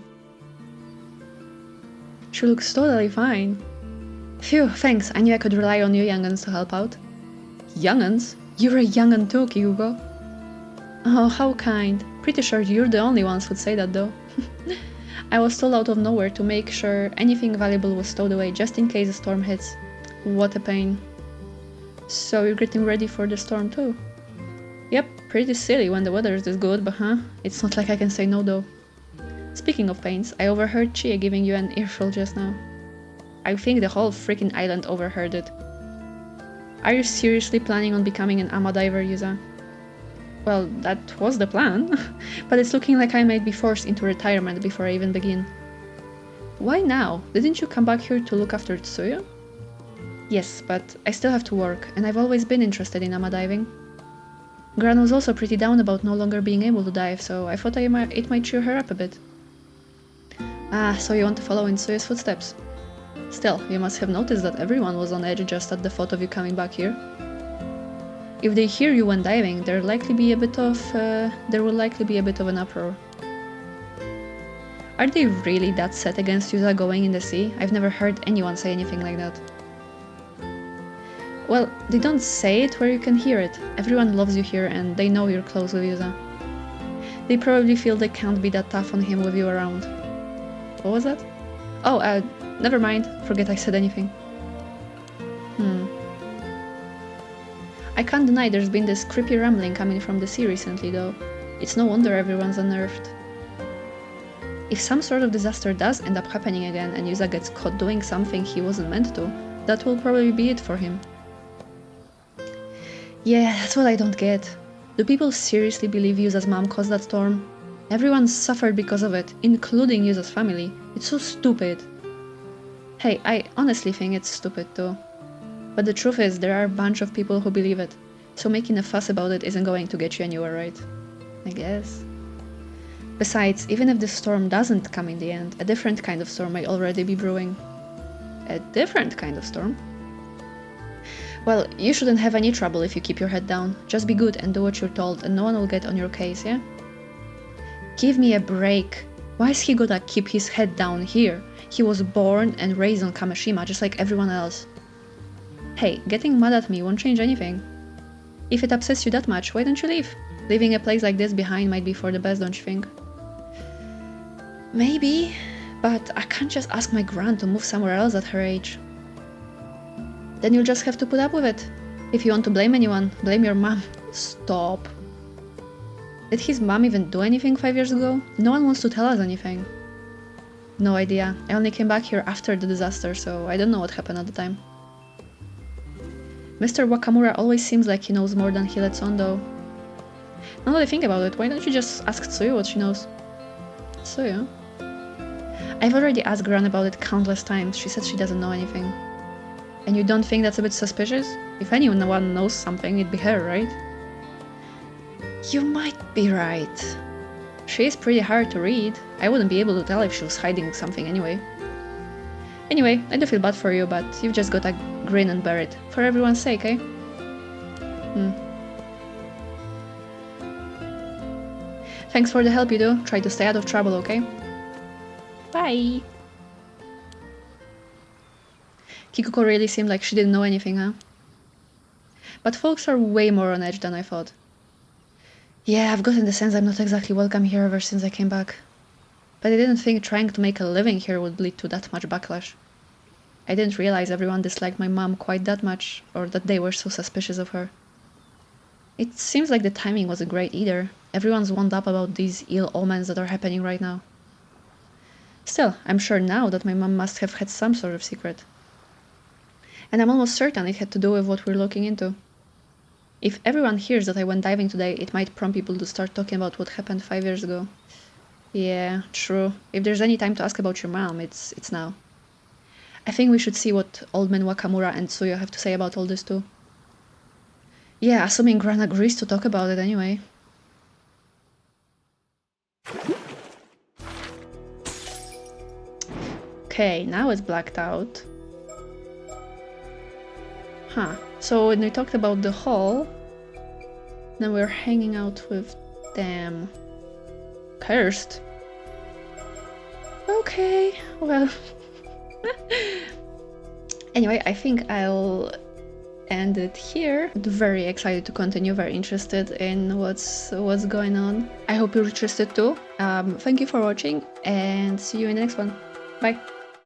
She looks totally fine. Phew, thanks, I knew I could rely on you young'uns to help out. Young'uns? You're a young'un too, Kikuko. Oh, how kind. Pretty sure you're the only ones who'd say that though. I was told out of nowhere to make sure anything valuable was stowed away just in case a storm hits. What a pain. So you're getting ready for the storm too? Yep, pretty silly when the weather is this good, but it's not like I can say no though. Speaking of pains, I overheard Chie giving you an earful just now. I think the whole freaking island overheard it. Are you seriously planning on becoming an ama diver, Yuza? Well, that was the plan, but it's looking like I might be forced into retirement before I even begin. Why now? Didn't you come back here to look after Tsuyu? Yes, but I still have to work, and I've always been interested in ama diving. Gran was also pretty down about no longer being able to dive, so I thought it might cheer her up a bit. Ah, so you want to follow in Tsuyu's footsteps? Still, you must have noticed that everyone was on edge just at the thought of you coming back here. If they hear you when diving, there will likely be a bit of an uproar. Are they really that set against Yuza going in the sea? I've never heard anyone say anything like that. Well, they don't say it where you can hear it. Everyone loves you here and they know you're close with Yuza. They probably feel they can't be that tough on him with you around. What was that? Oh, never mind. Forget I said anything. I can't deny there's been this creepy rambling coming from the sea recently though. It's no wonder everyone's unnerved. If some sort of disaster does end up happening again and Yuza gets caught doing something he wasn't meant to, that will probably be it for him. Yeah, that's what I don't get. Do people seriously believe Yuza's mom caused that storm? Everyone suffered because of it, including Yuza's family. It's so stupid. Hey, I honestly think it's stupid too. But the truth is, there are a bunch of people who believe it, so making a fuss about it isn't going to get you anywhere, right? I guess. Besides, even if the storm doesn't come in the end, a different kind of storm may already be brewing. A different kind of storm? Well, you shouldn't have any trouble if you keep your head down. Just be good and do what you're told, and no one will get on your case, yeah? Give me a break. Why is he gonna keep his head down here? He was born and raised on Kameshima, just like everyone else. Hey, getting mad at me won't change anything. If it upsets you that much, why don't you leave? Leaving a place like this behind might be for the best, don't you think? Maybe, but I can't just ask my gran to move somewhere else at her age. Then you'll just have to put up with it. If you want to blame anyone, blame your mom. Stop. Did his mom even do anything 5 years ago? No one wants to tell us anything. No idea. I only came back here after the disaster, so I don't know what happened at the time. Mr. Wakamura always seems like he knows more than he lets on, though. Now that I think about it, why don't you just ask Tsuyu what she knows? Tsuyu? I've already asked Gran about it countless times. She said she doesn't know anything. And you don't think that's a bit suspicious? If anyone knows something, it'd be her, right? You might be right. She is pretty hard to read. I wouldn't be able to tell if she was hiding something anyway. Anyway, I do feel bad for you, but you've just gotta grin and bear it. For everyone's sake, eh? Thanks for the help you do. Try to stay out of trouble, okay? Bye! Kikuko really seemed like she didn't know anything, huh? But folks are way more on edge than I thought. Yeah, I've gotten the sense I'm not exactly welcome here ever since I came back. But I didn't think trying to make a living here would lead to that much backlash. I didn't realize everyone disliked my mom quite that much, or that they were so suspicious of her. It seems like the timing wasn't great either. Everyone's wound up about these ill omens that are happening right now. Still, I'm sure now that my mom must have had some sort of secret. And I'm almost certain it had to do with what we're looking into. If everyone hears that I went diving today, it might prompt people to start talking about what happened 5 years ago. Yeah, true. If there's any time to ask about your mom, it's now. I think we should see what Old Man Wakamura and Tsuyu have to say about all this too. Yeah, assuming Gran agrees to talk about it anyway. Okay, now it's blacked out. Huh, so when we talked about the hall, then we're hanging out with them. Cursed? Okay, well... Anyway, I think I'll end it here. Very excited to continue, very interested in what's going on. I hope you're interested too. Thank you for watching and see you in the next one. Bye!